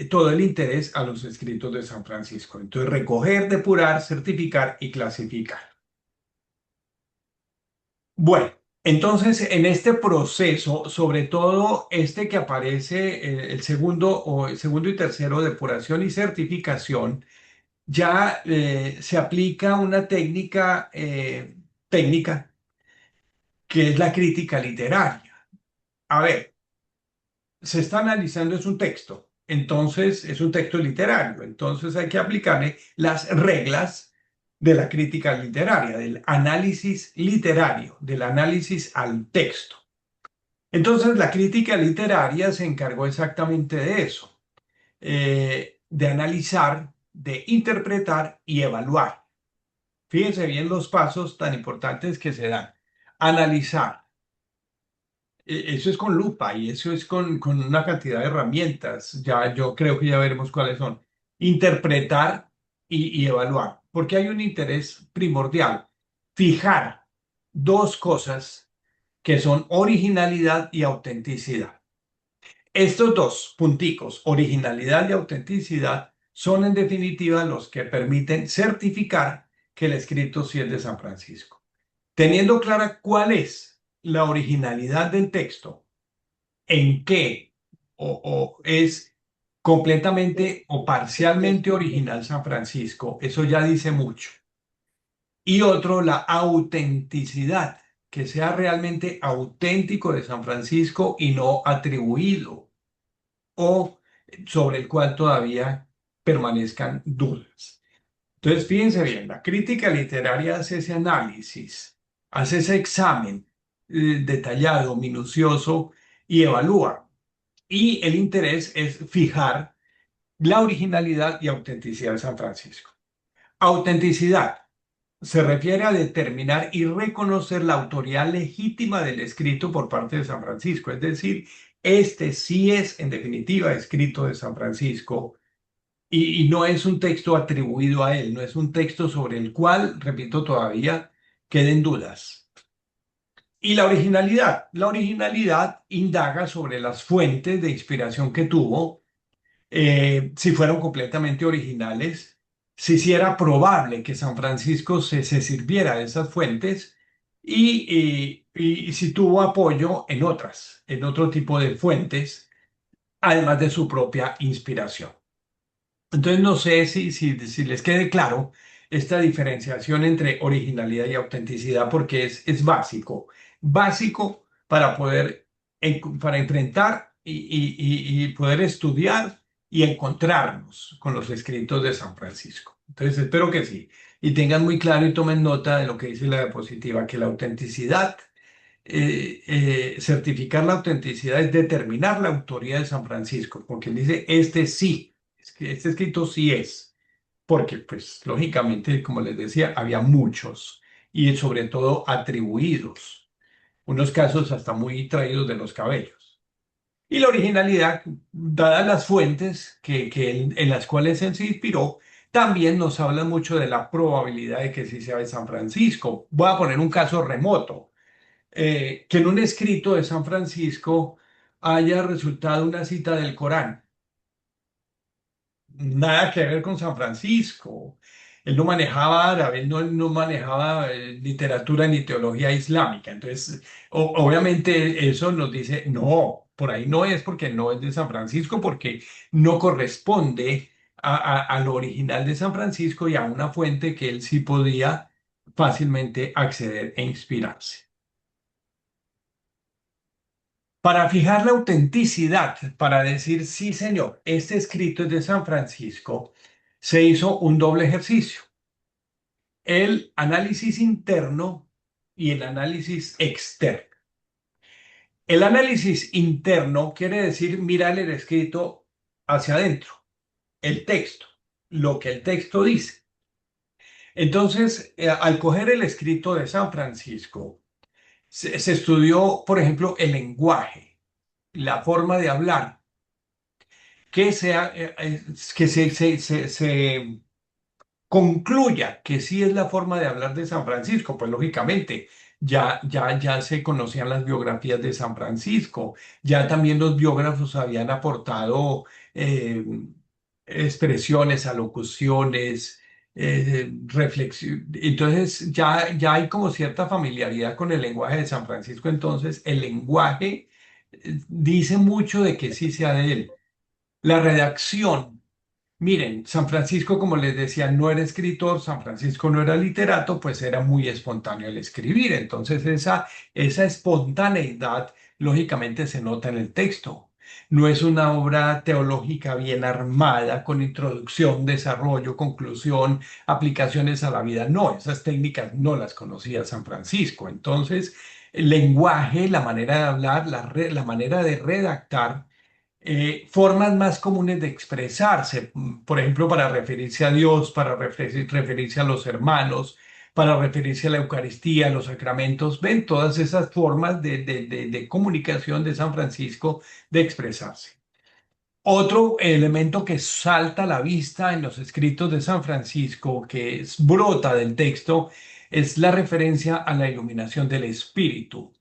todo el interés a los escritos de San Francisco. Entonces, recoger, depurar, certificar y clasificar. Bueno, entonces en este proceso, sobre todo este que aparece, el segundo y tercero, depuración y certificación, ya se aplica una técnica que es la crítica literaria. A ver, se está analizando es un texto, entonces es un texto literario, entonces hay que aplicarle las reglas de la crítica literaria, del análisis literario, del análisis al texto. Entonces la crítica literaria se encargó exactamente de eso, de analizar, de interpretar y evaluar. Fíjense bien los pasos tan importantes que se dan. Analizar. Eso es con lupa y eso es con una cantidad de herramientas. Ya yo creo que ya veremos cuáles son. Interpretar y evaluar. Porque hay un interés primordial. Fijar dos cosas que son originalidad y autenticidad. Estos dos punticos, originalidad y autenticidad, son en definitiva los que permiten certificar que el escrito sí es de San Francisco. Teniendo clara cuál es la originalidad del texto, en qué o es completamente o parcialmente original San Francisco, eso ya dice mucho. Y otro, la autenticidad, que sea realmente auténtico de San Francisco y no atribuido o sobre el cual todavía permanezcan dudas. Entonces, fíjense bien, la crítica literaria hace ese análisis, hace ese examen detallado, minucioso y evalúa. Y el interés es fijar la originalidad y autenticidad de San Francisco. Autenticidad se refiere a determinar y reconocer la autoría legítima del escrito por parte de San Francisco, es decir, este sí es en definitiva escrito de San Francisco y no es un texto atribuido a él, no es un texto sobre el cual, repito, todavía queden dudas. Y la originalidad indaga sobre las fuentes de inspiración que tuvo, si fueron completamente originales, si era probable que San Francisco se sirviera de esas fuentes y si tuvo apoyo en otras, en otro tipo de fuentes, además de su propia inspiración. Entonces no sé si les quede claro esta diferenciación entre originalidad y autenticidad porque es básico, básico para poder para enfrentar y poder estudiar y encontrarnos con los escritos de San Francisco. Entonces espero que sí y tengan muy claro y tomen nota de lo que dice la diapositiva, que la autenticidad, certificar la autenticidad es determinar la autoría de San Francisco, porque él dice, este sí. Es que este escrito sí es, porque pues lógicamente, como les decía, había muchos y sobre todo atribuidos, unos casos hasta muy traídos de los cabellos. Y la originalidad, dadas las fuentes en las cuales él se inspiró, también nos habla mucho de la probabilidad de que sí sea de San Francisco. Voy a poner un caso remoto, que en un escrito de San Francisco haya resultado una cita del Corán. Nada que ver con San Francisco. Él no manejaba árabe, él no manejaba literatura ni teología islámica. Entonces, obviamente eso nos dice, no, por ahí no es porque no es de San Francisco, porque no corresponde a lo original de San Francisco y a una fuente que él sí podía fácilmente acceder e inspirarse. Para fijar la autenticidad, para decir, sí, señor, este escrito es de San Francisco, se hizo un doble ejercicio, el análisis interno y el análisis externo. El análisis interno quiere decir mirar el escrito hacia adentro, el texto, lo que el texto dice. Entonces, al coger el escrito de San Francisco, se estudió, por ejemplo, el lenguaje, la forma de hablar que, que se concluya que sí es la forma de hablar de San Francisco, pues lógicamente ya se conocían las biografías de San Francisco, ya también los biógrafos habían aportado eh, expresiones, alocuciones, reflexión. Entonces ya hay como cierta familiaridad con el lenguaje de San Francisco, entonces el lenguaje dice mucho de que sí sea de él. La redacción, Miren, San Francisco, como les decía, no era escritor, San Francisco no era literato, pues era muy espontáneo el escribir. Entonces, esa espontaneidad, lógicamente, se nota en el texto. No es una obra teológica bien armada, con introducción, desarrollo, conclusión, aplicaciones a la vida. No, esas técnicas no las conocía San Francisco. Entonces, el lenguaje, la manera de hablar, la manera de redactar, formas más comunes de expresarse, por ejemplo, para referirse a Dios, para referirse a los hermanos, para referirse a la Eucaristía, a los sacramentos, ven todas esas formas de comunicación de San Francisco de expresarse. Otro elemento que salta a la vista en los escritos de San Francisco, que brota del texto, es la referencia a la iluminación del Espíritu.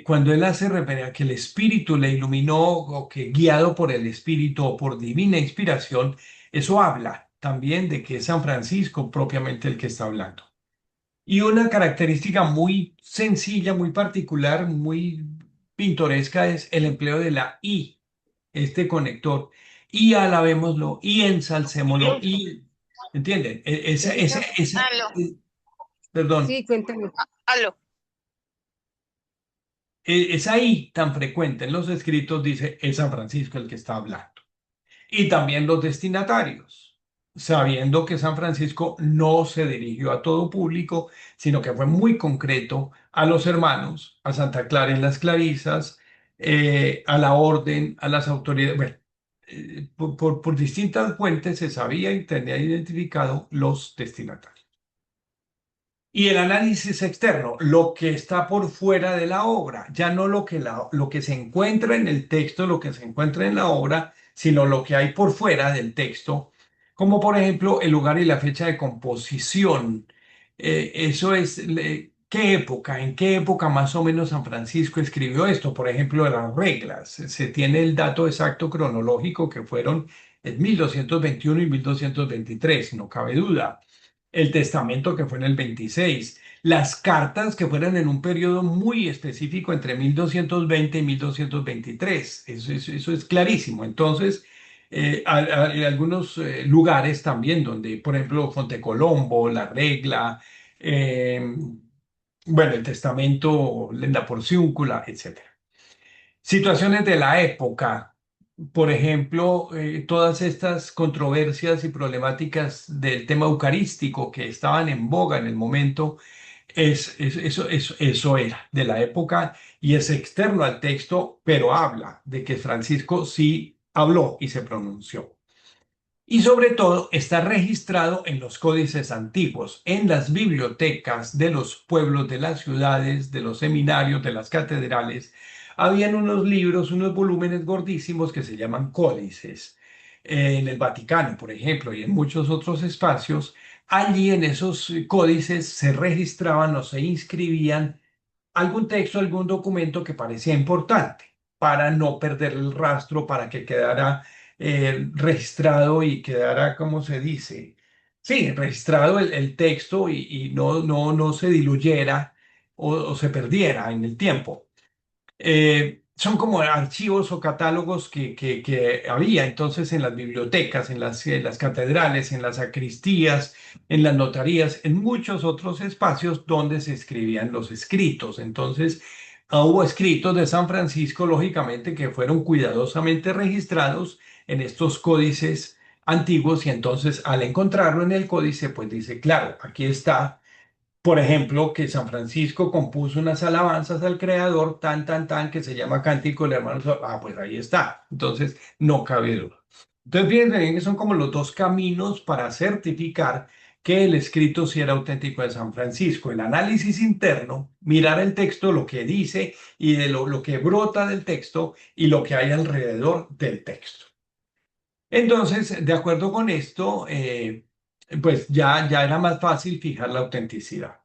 Cuando él hace referencia a que el Espíritu le iluminó o que guiado por el Espíritu o por divina inspiración, eso habla también de que es San Francisco propiamente el que está hablando. Y una característica muy sencilla, muy particular, muy pintoresca es el empleo de la I, este conector. Y alabémoslo, y ensalcémoslo, y, ¿entienden? Aló, Perdón, Sí, cuéntame. aló. es ahí tan frecuente en los escritos, dice, es San Francisco el que está hablando. Y también los destinatarios, sabiendo que San Francisco no se dirigió a todo público, sino que fue muy concreto a los hermanos, a Santa Clara y las Clarisas, a la orden, a las autoridades. Bueno, por distintas fuentes se sabía y tenía identificado los destinatarios. Y el análisis externo, lo que está por fuera de la obra, ya no lo que se encuentra en el texto, lo que se encuentra en la obra, sino lo que hay por fuera del texto, como por ejemplo el lugar y la fecha de composición. Eso es, ¿qué época? ¿En qué época más o menos San Francisco escribió esto? Por ejemplo, las reglas. Se tiene el dato exacto cronológico que fueron en 1221 y 1223, no cabe duda. El testamento que fue en el 26, las cartas que fueron en un periodo muy específico entre 1220 y 1223, eso es clarísimo. Entonces, hay algunos lugares también donde, por ejemplo, Fontecolombo, La Regla, eh, bueno, el testamento, la Porciúncula, etcétera. Situaciones de la época, por ejemplo, todas estas controversias y problemáticas del tema eucarístico que estaban en boga en el momento, eso era de la época y es externo al texto, pero habla de que Francisco sí habló y se pronunció. Y sobre todo está registrado en los códices antiguos, en las bibliotecas de los pueblos, de las ciudades, de los seminarios, de las catedrales. Habían unos libros, unos volúmenes gordísimos que se llaman códices. En el Vaticano, por ejemplo, y en muchos otros espacios, allí en esos códices se registraban o se inscribían algún texto, algún documento que parecía importante para no perder el rastro, para que quedara registrado y quedara, ¿cómo se dice? Sí, registrado el texto y no se diluyera o se perdiera en el tiempo. Son como archivos o catálogos que había entonces en las bibliotecas, en las catedrales, en las sacristías, en las notarías, en muchos otros espacios donde se escribían los escritos. Entonces, hubo escritos de San Francisco, lógicamente, que fueron cuidadosamente registrados en estos códices antiguos y entonces al encontrarlo en el códice, pues dice, claro, aquí está, por ejemplo, que San Francisco compuso unas alabanzas al Creador, que se llama Cántico del Hermano. Pues ahí está. Entonces, no cabe duda. Entonces, fíjense bien que son como los dos caminos para certificar que el escrito sí era auténtico de San Francisco. El análisis interno, mirar el texto, lo que dice y de lo que brota del texto y lo que hay alrededor del texto. Entonces, de acuerdo con esto, pues ya era más fácil fijar la autenticidad.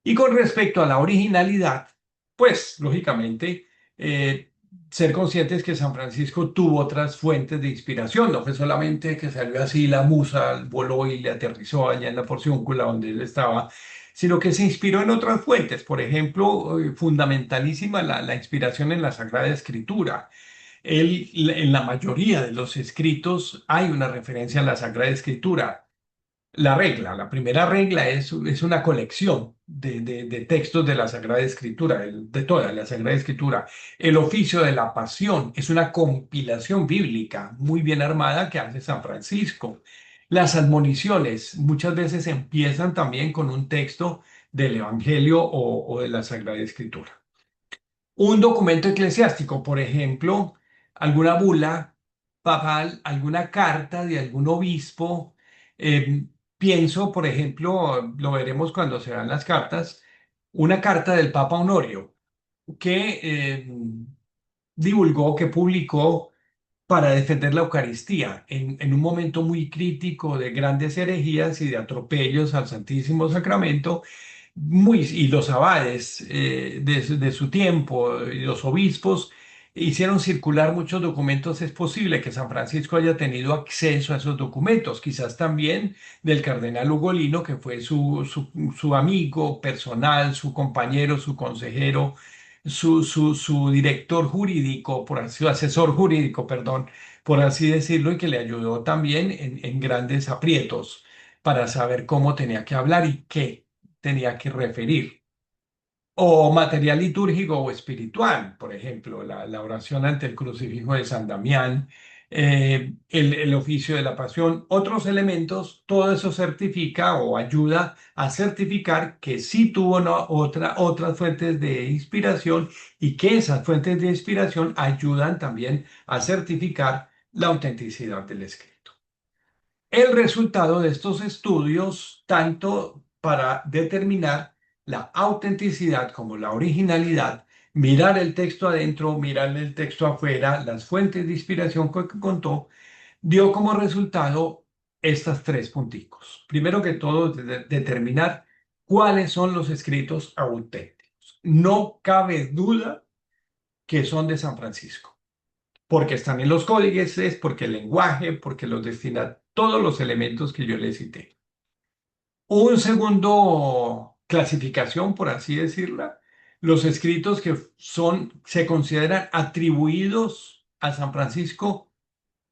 Y con respecto a la originalidad, pues lógicamente ser conscientes que San Francisco tuvo otras fuentes de inspiración, no fue solamente que salió así la musa, voló y le aterrizó allá en la Porciúncula donde él estaba, sino que se inspiró en otras fuentes, por ejemplo, fundamentalísima la inspiración en la Sagrada Escritura. En la mayoría de los escritos hay una referencia a la Sagrada Escritura. La primera regla es una colección de textos de la Sagrada Escritura, de toda la Sagrada Escritura. El oficio de la pasión es una compilación bíblica muy bien armada que hace San Francisco. Las admoniciones muchas veces empiezan también con un texto del Evangelio o de la Sagrada Escritura. Un documento eclesiástico, por ejemplo, alguna bula papal, alguna carta de algún obispo. Pienso, por ejemplo, lo veremos cuando se dan las cartas, una carta del Papa Honorio que divulgó, que publicó para defender la Eucaristía en un momento muy crítico de grandes herejías y de atropellos al Santísimo Sacramento y los abades de su tiempo y los obispos hicieron circular muchos documentos. Es posible que San Francisco haya tenido acceso a esos documentos, quizás también del cardenal Ugolino, que fue su amigo personal, su compañero, su consejero, su director jurídico, su asesor jurídico, perdón, por así decirlo, y que le ayudó también en grandes aprietos para saber cómo tenía que hablar y qué tenía que referir. O material litúrgico o espiritual, por ejemplo, la oración ante el crucifijo de San Damián, el oficio de la pasión, otros elementos, todo eso certifica o ayuda a certificar que sí tuvo otras fuentes de inspiración y que esas fuentes de inspiración ayudan también a certificar la autenticidad del escrito. El resultado de estos estudios, tanto para determinar la autenticidad como la originalidad, mirar el texto adentro, mirar el texto afuera, las fuentes de inspiración que contó, dio como resultado estas tres punticos. Primero que todo, determinar cuáles son los escritos auténticos. No cabe duda que son de San Francisco porque están en los códices, porque el lenguaje, porque los destina todos los elementos que yo les cité. Un segundo clasificación, por así decirla, los escritos que se consideran atribuidos a San Francisco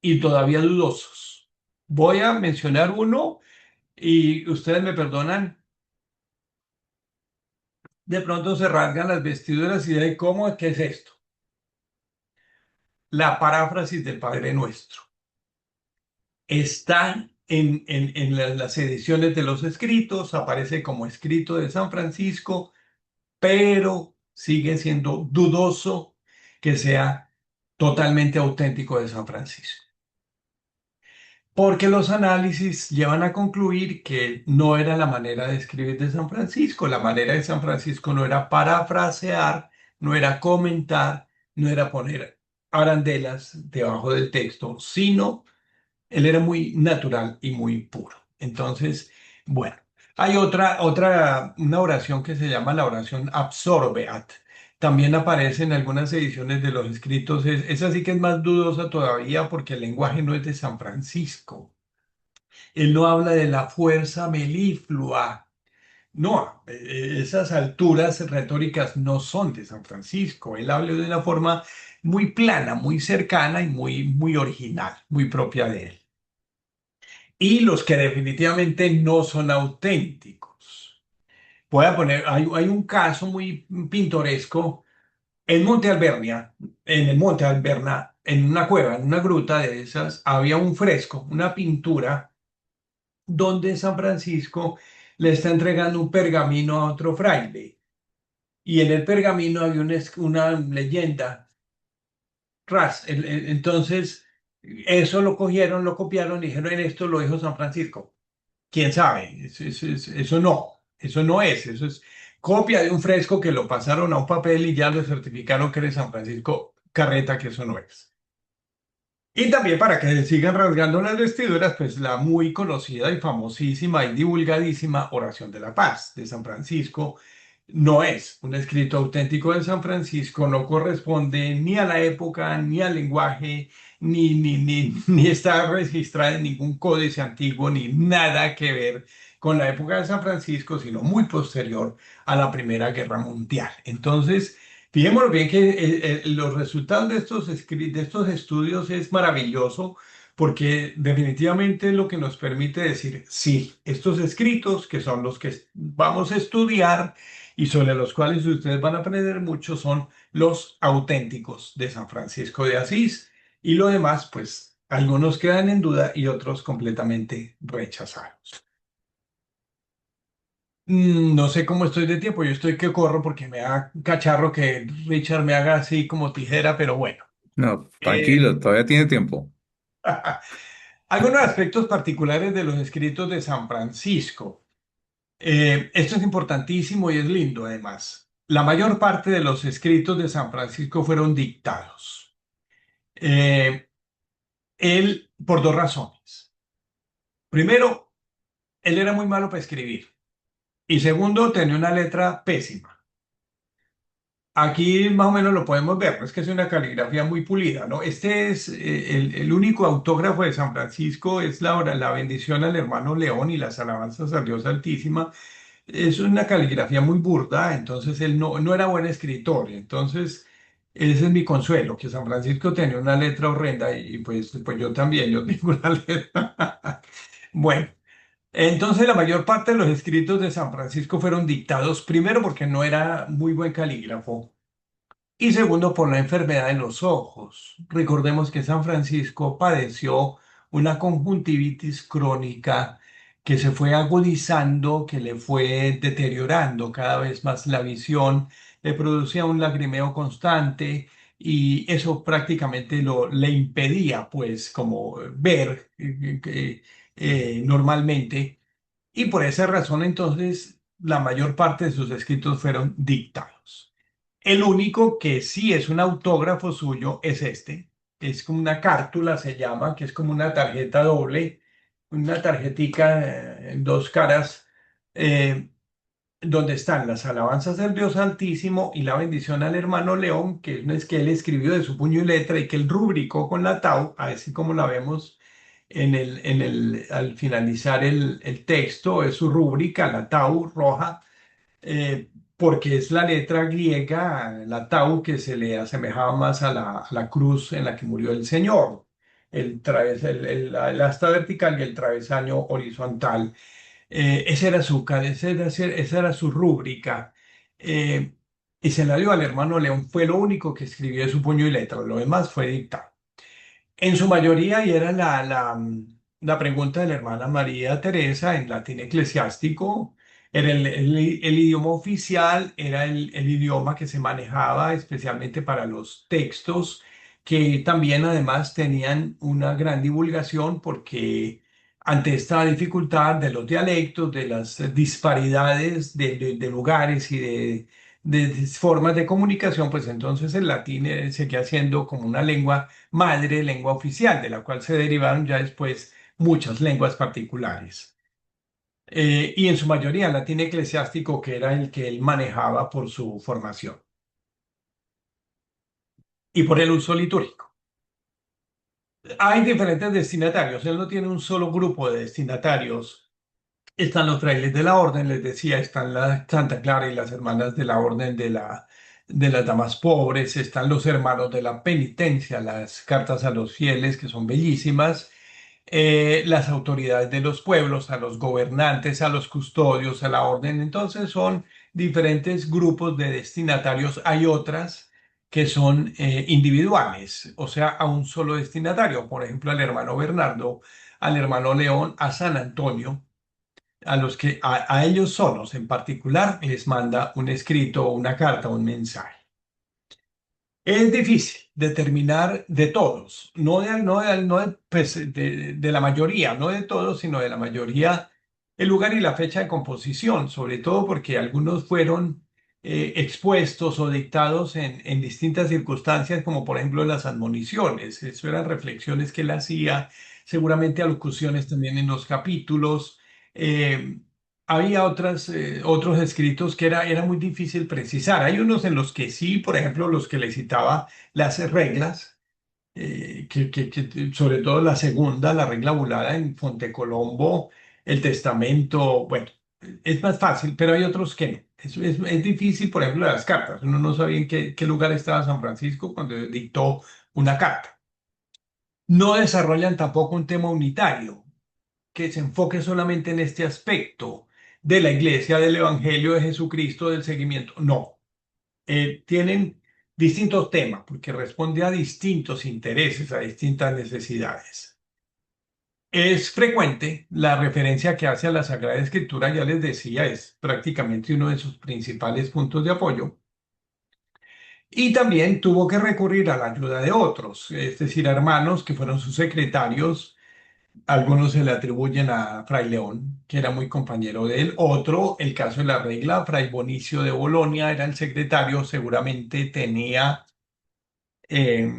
y todavía dudosos. Voy a mencionar uno y ustedes me perdonan, de pronto se rasgan las vestiduras y de cómo, ¿qué es esto? La paráfrasis del Padre Nuestro. Está en las ediciones de los escritos, aparece como escrito de San Francisco, pero sigue siendo dudoso que sea totalmente auténtico de San Francisco. Porque los análisis llevan a concluir que no era la manera de escribir de San Francisco. La manera de San Francisco no era parafrasear, no era comentar, no era poner arandelas debajo del texto, sino él era muy natural y muy puro. Entonces, bueno, hay una oración que se llama la oración Absorbeat. También aparece en algunas ediciones de los escritos. Esa sí que es más dudosa todavía porque el lenguaje no es de San Francisco. Él no habla de la fuerza meliflua. No, esas alturas retóricas no son de San Francisco. Él habla de una forma muy plana, muy cercana y muy original, muy propia de él. Y los que definitivamente no son auténticos. Voy a poner, hay un caso muy pintoresco en Monte Albernia, en el Monte Alberna, en una cueva, en una gruta de esas, había un fresco, una pintura, donde San Francisco le está entregando un pergamino a otro fraile. Y en el pergamino había una leyenda. Entonces, eso lo cogieron, lo copiaron y dijeron, en esto lo dijo San Francisco. ¿Quién sabe? Eso no es, eso es copia de un fresco que lo pasaron a un papel y ya lo certificaron que es San Francisco Carreta, que eso no es. Y también para que se sigan rasgando las vestiduras, pues la muy conocida y famosísima y divulgadísima Oración de la Paz de San Francisco no es un escrito auténtico de San Francisco, no corresponde ni a la época, ni al lenguaje, ni está registrada en ningún códice antiguo, ni nada que ver con la época de San Francisco, sino muy posterior a la Primera Guerra Mundial. Entonces, Fijémonos bien que los resultados de de estos estudios es maravilloso porque definitivamente es lo que nos permite decir, sí, estos escritos, que son los que vamos a estudiar y sobre los cuales ustedes van a aprender mucho, son los auténticos de San Francisco de Asís, y lo demás, pues algunos quedan en duda y otros completamente rechazados. No sé cómo estoy de tiempo, yo estoy que corro porque me da cacharro que Richard me haga así como tijera, pero bueno. No, Eh, tranquilo, todavía tiene tiempo. Algunos aspectos particulares de los escritos de San Francisco. Esto es importantísimo y es lindo además. La mayor parte de los escritos de San Francisco fueron dictados. Eh, Él, por dos razones. Primero, él era muy malo para escribir. Y segundo, tenía una letra pésima. Aquí más o menos lo podemos ver, no es que es una caligrafía muy pulida, ¿no? Este es el único autógrafo de San Francisco, es la bendición al hermano León y las alabanzas al Dios Altísima. Es una caligrafía muy burda, entonces él no era buen escritor. Entonces, ese es mi consuelo, que San Francisco tenía una letra horrenda y pues yo también, yo tengo una letra. Bueno. Entonces, la mayor parte de los escritos de San Francisco fueron dictados, primero porque no era muy buen calígrafo y segundo por la enfermedad en los ojos. Recordemos que San Francisco padeció una conjuntivitis crónica que se fue agudizando, que le fue deteriorando cada vez más la visión, le producía un lagrimeo constante y eso prácticamente le impedía pues como ver normalmente, y por esa razón entonces la mayor parte de sus escritos fueron dictados. El único que sí es un autógrafo suyo es este. Es como una cártula, se llama, que es como una tarjeta doble, una tarjetica en dos caras, eh, donde están las alabanzas del Dios Santísimo y la bendición al hermano León, que es que él escribió de su puño y letra y que él rubricó con la tau, así como la vemos al finalizar el texto, es su rúbrica, la tau roja, porque es la letra griega, la tau, que se le asemejaba más a la cruz en la que murió el Señor. El asta vertical y el travesaño horizontal. Esa era su rúbrica. eh, y se la dio al hermano León. Fue lo único que escribió de su puño y letra. Lo demás fue dictado. En su mayoría, y era la pregunta de la hermana María Teresa en latín eclesiástico, era el idioma oficial, era el idioma que se manejaba especialmente para los textos, que también además tenían una gran divulgación porque ante esta dificultad de los dialectos, de las disparidades de lugares y de formas de comunicación, pues entonces el latín seguía siendo como una lengua madre, lengua oficial, de la cual se derivaron ya después muchas lenguas particulares. Y en su mayoría latín eclesiástico, que era el que él manejaba por su formación y por el uso litúrgico. Hay diferentes destinatarios, él no tiene un solo grupo de destinatarios. Están los frailes de la orden, les decía, están la Santa Clara y las hermanas de la orden de las damas pobres, están los hermanos de la penitencia, las cartas a los fieles, que son bellísimas, las autoridades de los pueblos, a los gobernantes, a los custodios, a la orden. Entonces son diferentes grupos de destinatarios. Hay otras que son individuales, o sea, a un solo destinatario, por ejemplo, al hermano Bernardo, al hermano León, a San Antonio, a los que a ellos solos en particular les manda un escrito, una carta, un mensaje. Es difícil determinar de todos, de la mayoría, no de todos, sino de la mayoría, el lugar y la fecha de composición, sobre todo porque algunos fueron expuestos o dictados en distintas circunstancias, como por ejemplo las admoniciones. Eso eran reflexiones que él hacía, seguramente alocuciones también en los capítulos. eh, Había otros escritos que era muy difícil precisar. Hay unos en los que sí, por ejemplo, los que le citaba las reglas, sobre todo la segunda, la regla bulada en Fontecolombo, el testamento, bueno, es más fácil, pero hay otros que no. Es difícil, por ejemplo, las cartas. Uno no sabía en qué lugar estaba San Francisco cuando dictó una carta. No desarrollan tampoco un tema unitario que se enfoque solamente en este aspecto de la iglesia, del evangelio de Jesucristo, del seguimiento. No, tienen distintos temas porque responde a distintos intereses, a distintas necesidades. Es frecuente la referencia que hace a la Sagrada Escritura, ya les decía, es prácticamente uno de sus principales puntos de apoyo. Y también tuvo que recurrir a la ayuda de otros, es decir, hermanos que fueron sus secretarios. Algunos se le atribuyen a Fray León, que era muy compañero de él. Otro, el caso de la regla, Fray Bonicio de Bolonia era el secretario, seguramente tenía eh,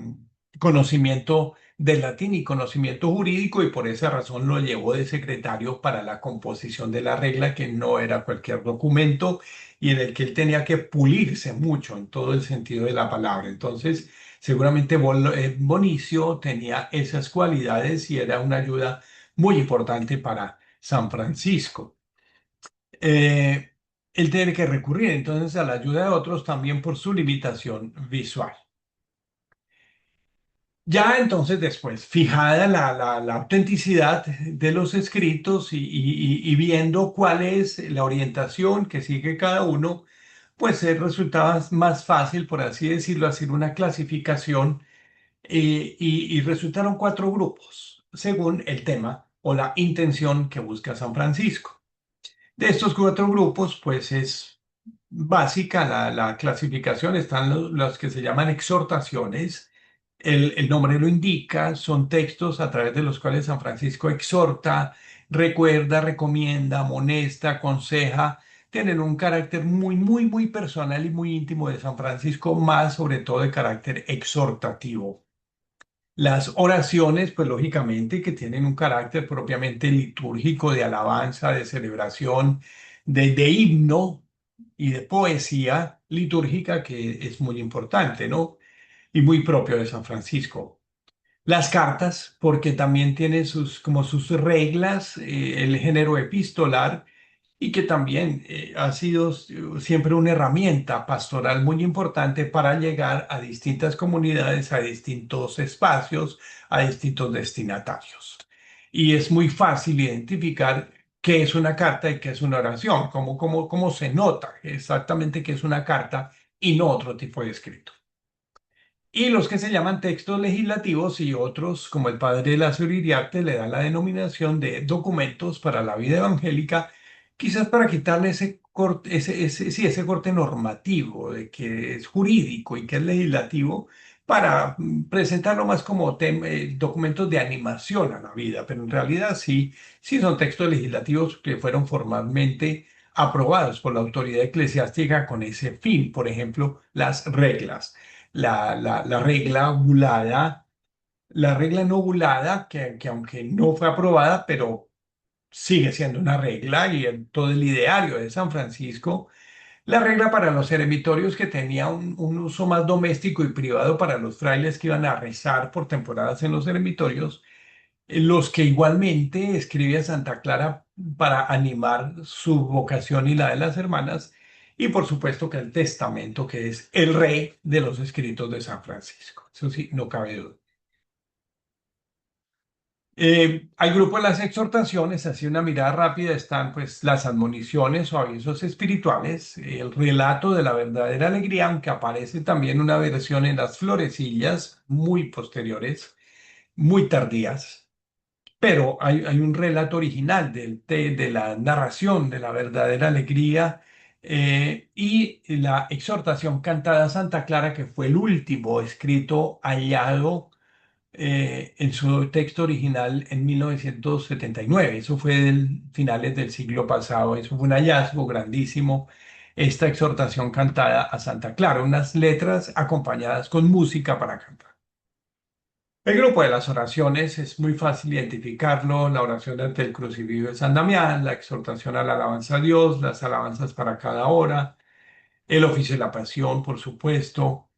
conocimiento del latín y conocimiento jurídico y por esa razón lo llevó de secretario para la composición de la regla, que no era cualquier documento y en el que él tenía que pulirse mucho en todo el sentido de la palabra. Entonces, seguramente Bonicio tenía esas cualidades y era una ayuda muy importante para San Francisco. Eh, Él tiene que recurrir entonces a la ayuda de otros también por su limitación visual. Ya entonces después, fijada la autenticidad de los escritos y viendo cuál es la orientación que sigue cada uno, pues resultaba más fácil, por así decirlo, hacer una clasificación y resultaron cuatro grupos, según el tema o la intención que busca San Francisco. De estos cuatro grupos, pues es básica la clasificación, están los que se llaman exhortaciones. El nombre lo indica, son textos a través de los cuales San Francisco exhorta, recuerda, recomienda, amonesta, aconseja. Tienen un carácter muy, muy, muy personal y muy íntimo de San Francisco, más sobre todo de carácter exhortativo. Las oraciones, pues lógicamente que tienen un carácter propiamente litúrgico, de alabanza, de celebración, de himno y de poesía litúrgica, que es muy importante, ¿no? Y muy propio de San Francisco. Las cartas, porque también tiene como sus reglas, el género epistolar, y que también ha sido siempre una herramienta pastoral muy importante para llegar a distintas comunidades, a distintos espacios, a distintos destinatarios. Y es muy fácil identificar qué es una carta y qué es una oración, cómo se nota exactamente qué es una carta y no otro tipo de escrito. Y los que se llaman textos legislativos y otros, como el padre Lazo Iriarte, le da la denominación de documentos para la vida evangélica, quizás para quitarle ese corte normativo de que es jurídico y que es legislativo, para presentarlo más como documentos de animación a la vida, pero en realidad sí son textos legislativos que fueron formalmente aprobados por la autoridad eclesiástica con ese fin, por ejemplo, las reglas la regla ovulada, la regla no ovulada, que aunque no fue aprobada, pero sigue siendo una regla y en todo el ideario de San Francisco, la regla para los eremitorios que tenía un uso más doméstico y privado para los frailes que iban a rezar por temporadas en los eremitorios, los que igualmente escribía Santa Clara para animar su vocación y la de las hermanas, y por supuesto que el testamento, que es el rey de los escritos de San Francisco. Eso sí, no cabe duda. Al grupo de las exhortaciones, así una mirada rápida, están pues las admoniciones o avisos espirituales, el relato de la verdadera alegría, aunque aparece también una versión en las florecillas muy posteriores, muy tardías. Pero hay un relato original de la narración de la verdadera alegría y la exhortación cantada a Santa Clara, que fue el último escrito hallado en su texto original en 1979. Eso fue finales del siglo pasado. Eso fue un hallazgo grandísimo. Esta exhortación cantada a Santa Clara, unas letras acompañadas con música para cantar. El grupo de las oraciones es muy fácil identificarlo, la oración ante el crucifijo de San Damián, la exhortación a la alabanza a Dios, las alabanzas para cada hora, el oficio de la pasión, por supuesto,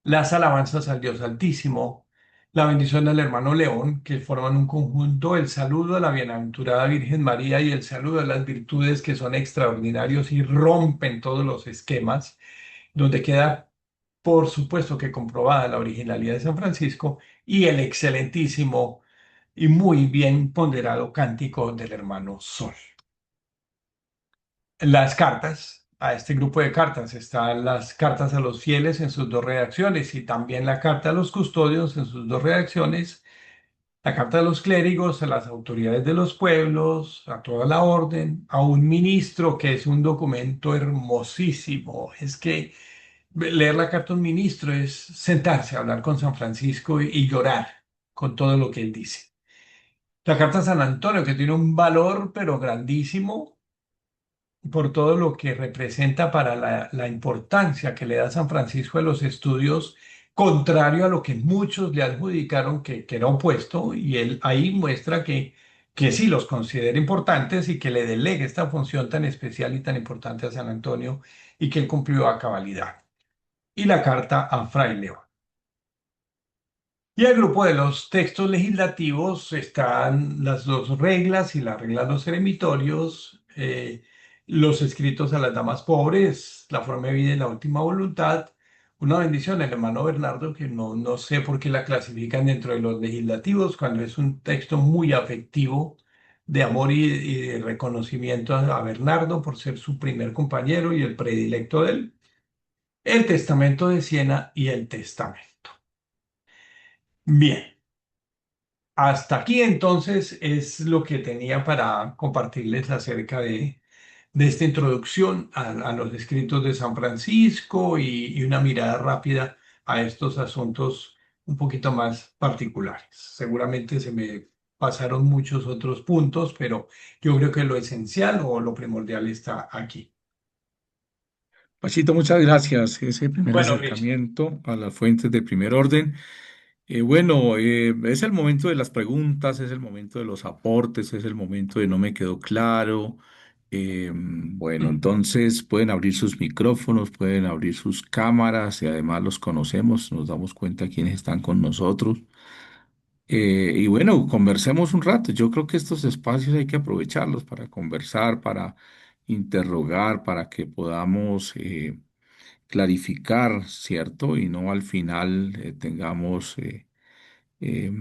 las alabanzas al Dios Altísimo, la bendición del hermano León, que forman un conjunto, el saludo a la bienaventurada Virgen María y el saludo a las virtudes que son extraordinarios y rompen todos los esquemas, donde queda, por supuesto, que comprobada la originalidad de San Francisco y el excelentísimo y muy bien ponderado cántico del hermano Sol. Las cartas, a este grupo de cartas están las cartas a los fieles en sus dos redacciones y también la carta a los custodios en sus dos redacciones, la carta a los clérigos, a las autoridades de los pueblos, a toda la orden, a un ministro, que es un documento hermosísimo. Es que leer la carta a un ministro es sentarse a hablar con San Francisco y llorar con todo lo que él dice. La carta a San Antonio, que tiene un valor pero grandísimo por todo lo que representa para la importancia que le da San Francisco a los estudios, contrario a lo que muchos le adjudicaron que era opuesto, y él ahí muestra que sí los considera importantes y que le delegue esta función tan especial y tan importante a San Antonio y que él cumplió a cabalidad. Y la carta a Fray León. Y el grupo de los textos legislativos están las dos reglas y la regla de los eremitorios, los escritos a las damas pobres, la forma de vida y la última voluntad. Una bendición, el hermano Bernardo, que no sé por qué la clasifican dentro de los legislativos, cuando es un texto muy afectivo de amor y de reconocimiento a Bernardo por ser su primer compañero y el predilecto de él. El Testamento de Siena y el Testamento. Bien. Hasta aquí entonces es lo que tenía para compartirles acerca de esta introducción a los escritos de San Francisco y una mirada rápida a estos asuntos un poquito más particulares. Seguramente se me pasaron muchos otros puntos, pero yo creo que lo esencial o lo primordial está aquí. Pachito, muchas gracias. Ese primer Bueno, Rich. acercamiento a las fuentes de primer orden. Bueno, es el momento de las preguntas, es el momento de los aportes, es el momento de no me quedó claro. Bueno, entonces pueden abrir sus micrófonos, pueden abrir sus cámaras y además los conocemos, nos damos cuenta quiénes están con nosotros. Y bueno, conversemos un rato. Yo creo que estos espacios hay que aprovecharlos para conversar, para interrogar, para que podamos clarificar, ¿cierto? Y no al final tengamos eh,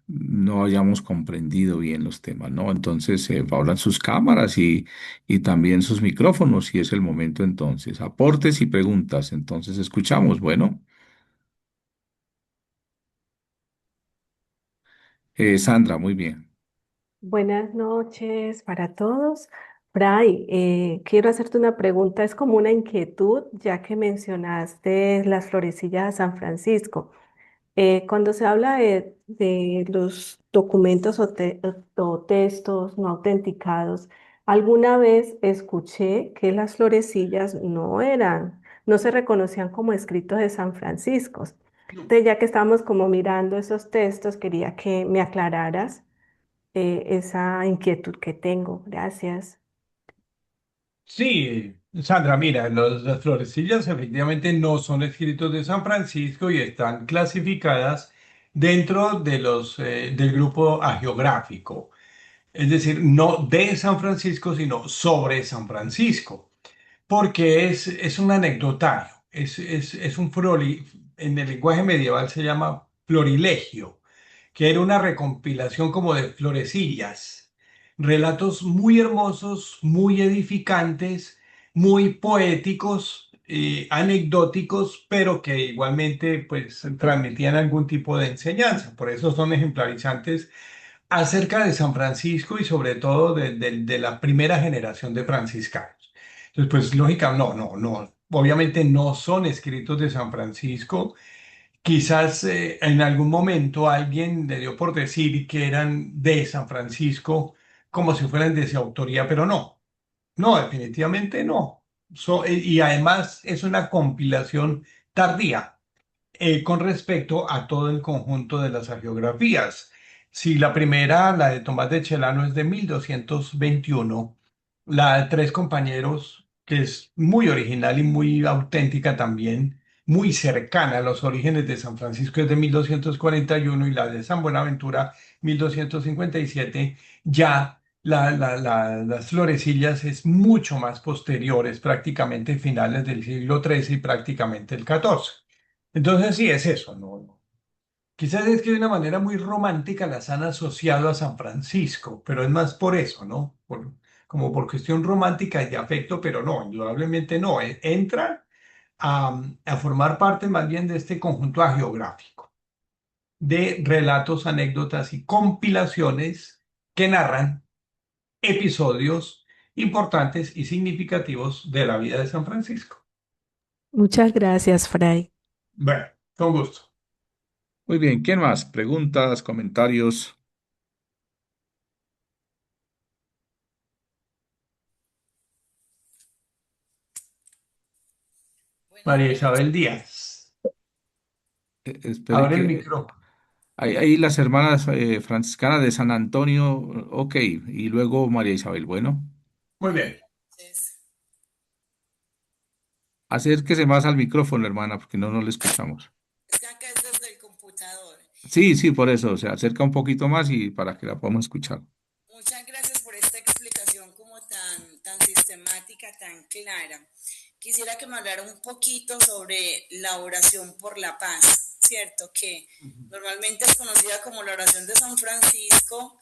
no hayamos comprendido bien los temas, ¿no? Entonces, hablan sus cámaras y también sus micrófonos, y es el momento entonces. Aportes y preguntas, entonces escuchamos. Bueno, Sandra, muy bien. Buenas noches para todos. Bray, quiero hacerte una pregunta, es como una inquietud, ya que mencionaste las florecillas de San Francisco. Cuando se habla de los documentos o textos no autenticados, alguna vez escuché que las florecillas no se reconocían como escritos de San Francisco. Entonces, ya que estamos como mirando esos textos, quería que me aclararas esa inquietud que tengo. Gracias. Sí, Sandra, mira, las florecillas efectivamente no son escritos de San Francisco y están clasificadas dentro de del grupo hagiográfico, es decir, no de San Francisco, sino sobre San Francisco, porque es un anecdotario, es un en el lenguaje medieval se llama florilegio, que era una recompilación como de florecillas, relatos muy hermosos, muy edificantes, muy poéticos, anecdóticos, pero que igualmente pues transmitían algún tipo de enseñanza. Por eso son ejemplarizantes acerca de San Francisco y sobre todo de la primera generación de franciscanos. Entonces, pues lógica, no. Obviamente no son escritos de San Francisco. Quizás en algún momento alguien le dio por decir que eran de San Francisco como si fueran de su autoría, pero no, definitivamente no. Y además es una compilación tardía con respecto a todo el conjunto de las hagiografías. Si la primera, la de Tomás de Celano, es de 1221, la de Tres Compañeros, que es muy original y muy auténtica también, muy cercana a los orígenes de San Francisco es de 1241 y la de San Buenaventura 1257, ya las florecillas es mucho más posterior, es prácticamente finales del siglo XIII y prácticamente el XIV. Entonces sí es eso, ¿no? Quizás es que de una manera muy romántica las han asociado a San Francisco, pero es más por eso, ¿no? Como por cuestión romántica y de afecto, pero no, indudablemente no. Entra a formar parte más bien de este conjunto hagiográfico de relatos, anécdotas y compilaciones que narran episodios importantes y significativos de la vida de San Francisco. Muchas gracias, Fray. Bueno, con gusto. Muy bien, ¿quién más? Preguntas, comentarios. María Isabel Díaz, Espere abre el que micrófono. ahí las hermanas franciscanas de San Antonio, ok, y luego María Isabel. Bueno, Muy bien. acérquese más al micrófono, hermana, porque no le escuchamos. Es que acá es desde el computador. Sí, sí, por eso, se acerca un poquito más y para que la podamos escuchar. Muchas gracias por esta explicación como tan sistemática, tan clara. Quisiera que me hablara un poquito sobre la oración por la paz, ¿cierto? Que normalmente es conocida como la oración de San Francisco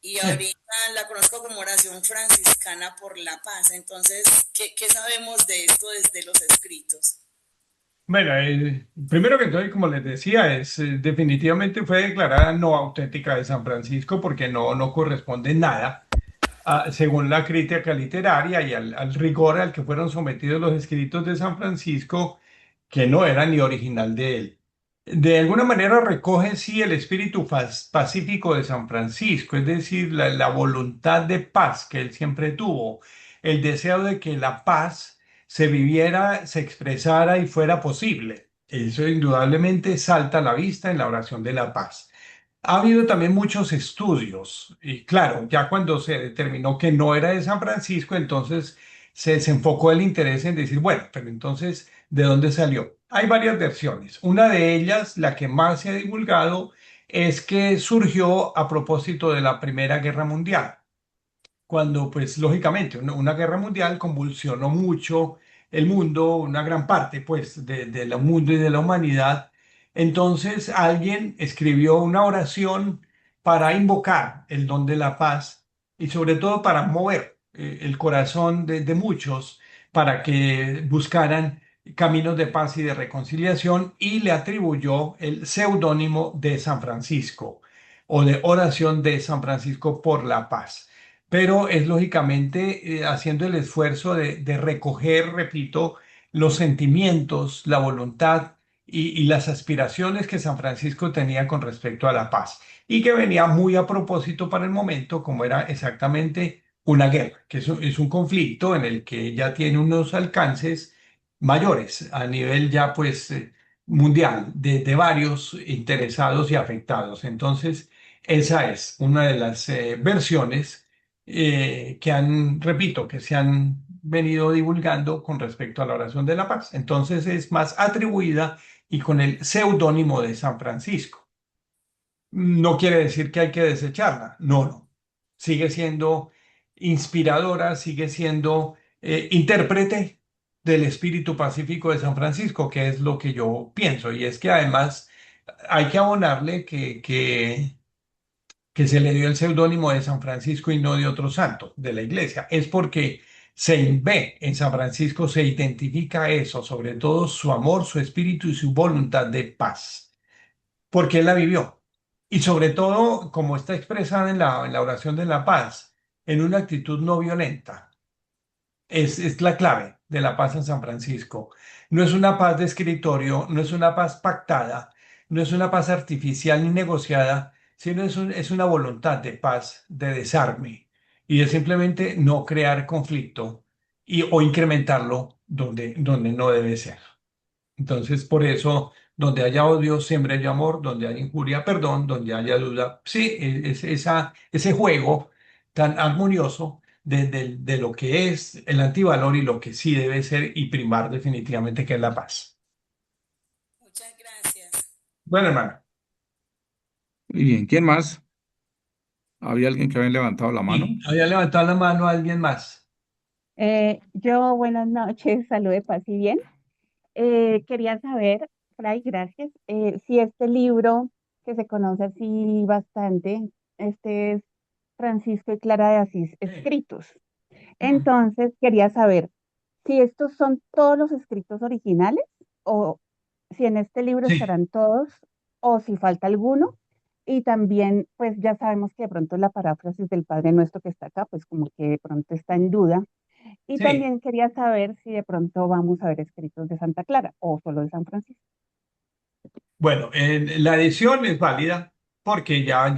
y ahorita la conozco como oración franciscana por la paz. Entonces, ¿qué sabemos de esto desde los escritos? Bueno, primero que todo, y como les decía, definitivamente fue declarada no auténtica de San Francisco porque no corresponde nada según la crítica literaria y al rigor al que fueron sometidos los escritos de San Francisco, que no era ni original de él. De alguna manera recoge sí el espíritu pacífico de San Francisco, es decir, la voluntad de paz que él siempre tuvo, el deseo de que la paz se viviera, se expresara y fuera posible. Eso indudablemente salta a la vista en la oración de la paz. Ha habido también muchos estudios y claro, ya cuando se determinó que no era de San Francisco, entonces se desenfocó el interés en decir, bueno, pero entonces, ¿de dónde salió? Hay varias versiones. Una de ellas, la que más se ha divulgado, es que surgió a propósito de la Primera Guerra Mundial cuando pues lógicamente una guerra mundial convulsionó mucho el mundo, una gran parte pues del mundo y de la humanidad. Entonces alguien escribió una oración para invocar el don de la paz y sobre todo para mover el corazón de muchos para que buscaran caminos de paz y de reconciliación y le atribuyó el seudónimo de San Francisco o de oración de San Francisco por la paz, pero es lógicamente haciendo el esfuerzo de recoger, repito, los sentimientos, la voluntad y las aspiraciones que San Francisco tenía con respecto a la paz y que venía muy a propósito para el momento, como era exactamente una guerra, que es un conflicto en el que ya tiene unos alcances mayores a nivel ya pues mundial de varios interesados y afectados. Entonces, esa es una de las versiones que repito, que se han venido divulgando con respecto a la oración de la paz. Entonces es más atribuida y con el seudónimo de San Francisco. No quiere decir que hay que desecharla, no. Sigue siendo inspiradora, sigue siendo intérprete del espíritu pacífico de San Francisco, que es lo que yo pienso. Y es que además hay que abonarle que se le dio el seudónimo de San Francisco y no de otro santo de la iglesia. Es porque se ve en San Francisco, se identifica eso, sobre todo su amor, su espíritu y su voluntad de paz, porque él la vivió. Y sobre todo, como está expresada en la oración de la paz, en una actitud no violenta. Es la clave de la paz en San Francisco. No es una paz de escritorio, no es una paz pactada, no es una paz artificial ni negociada, sino es una voluntad de paz, de desarme y de simplemente no crear conflicto o incrementarlo donde no debe ser. Entonces, por eso, donde haya odio, siempre hay amor, donde haya injuria, perdón, donde haya duda. Sí, ese juego tan armonioso de lo que es el antivalor y lo que sí debe ser y primar definitivamente, que es la paz. Bueno, hermano. Muy bien, ¿quién más? ¿Había alguien que había levantado la mano? Sí, había levantado la mano alguien más. Yo, buenas noches, salud de paz y bien. Quería saber, Fray, gracias, si este libro, que se conoce así bastante, este es Francisco y Clara de Asís Sí. escritos. Mm. Entonces, quería saber si estos son todos los escritos originales o si en este libro Sí, estarán todos o si falta alguno. Y también, pues ya sabemos que de pronto la paráfrasis del Padre Nuestro que está acá, pues como que de pronto está en duda. Y sí. también quería saber si de pronto vamos a ver escritos de Santa Clara o solo de San Francisco. Bueno, la edición es válida porque ya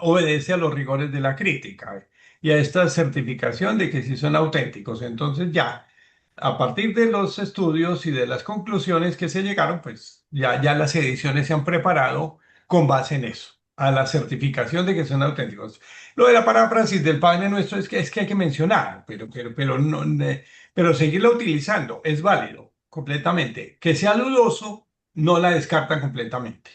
obedece a los rigores de la crítica y a esta certificación de que sí son auténticos. Entonces ya, a partir de los estudios y de las conclusiones que se llegaron, pues ya las ediciones se han preparado con base en eso, a la certificación de que son auténticos. Lo de la paráfrasis del Padre Nuestro es que hay que mencionar, pero, no, pero seguirla utilizando es válido completamente. Que sea dudoso no la descartan completamente.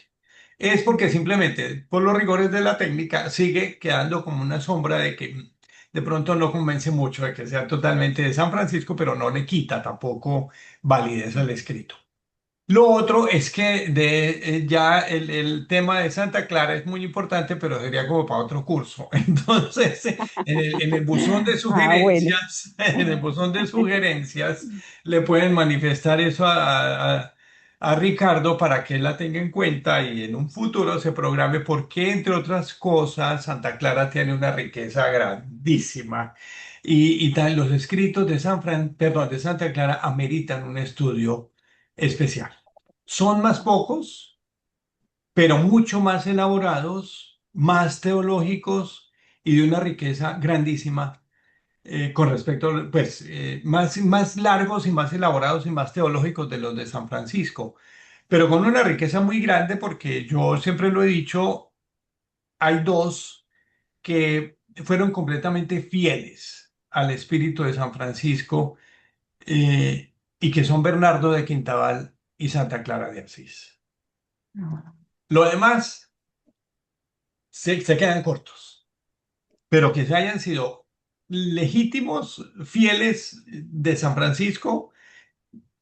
Es porque simplemente por los rigores de la técnica sigue quedando como una sombra de que de pronto no convence mucho de que sea totalmente de San Francisco, pero no le quita tampoco validez al escrito. Lo otro es que ya el tema de Santa Clara es muy importante, pero sería como para otro curso. Entonces, en el buzón de Ah, bueno. sugerencias, en el buzón de sugerencias, le pueden manifestar eso a Ricardo para que él la tenga en cuenta y en un futuro se programe porque, entre otras cosas, Santa Clara tiene una riqueza grandísima. Y los escritos de perdón, de Santa Clara ameritan un estudio especial. Son más pocos, pero mucho más elaborados, más teológicos y de una riqueza grandísima con respecto, pues, más largos y más elaborados y más teológicos de los de San Francisco, pero con una riqueza muy grande porque yo siempre lo he dicho, hay dos que fueron completamente fieles al espíritu de San Francisco y que son Bernardo de Quintabal y Santa Clara de Asís. Lo demás se quedan cortos, pero que se hayan sido legítimos, fieles de San Francisco,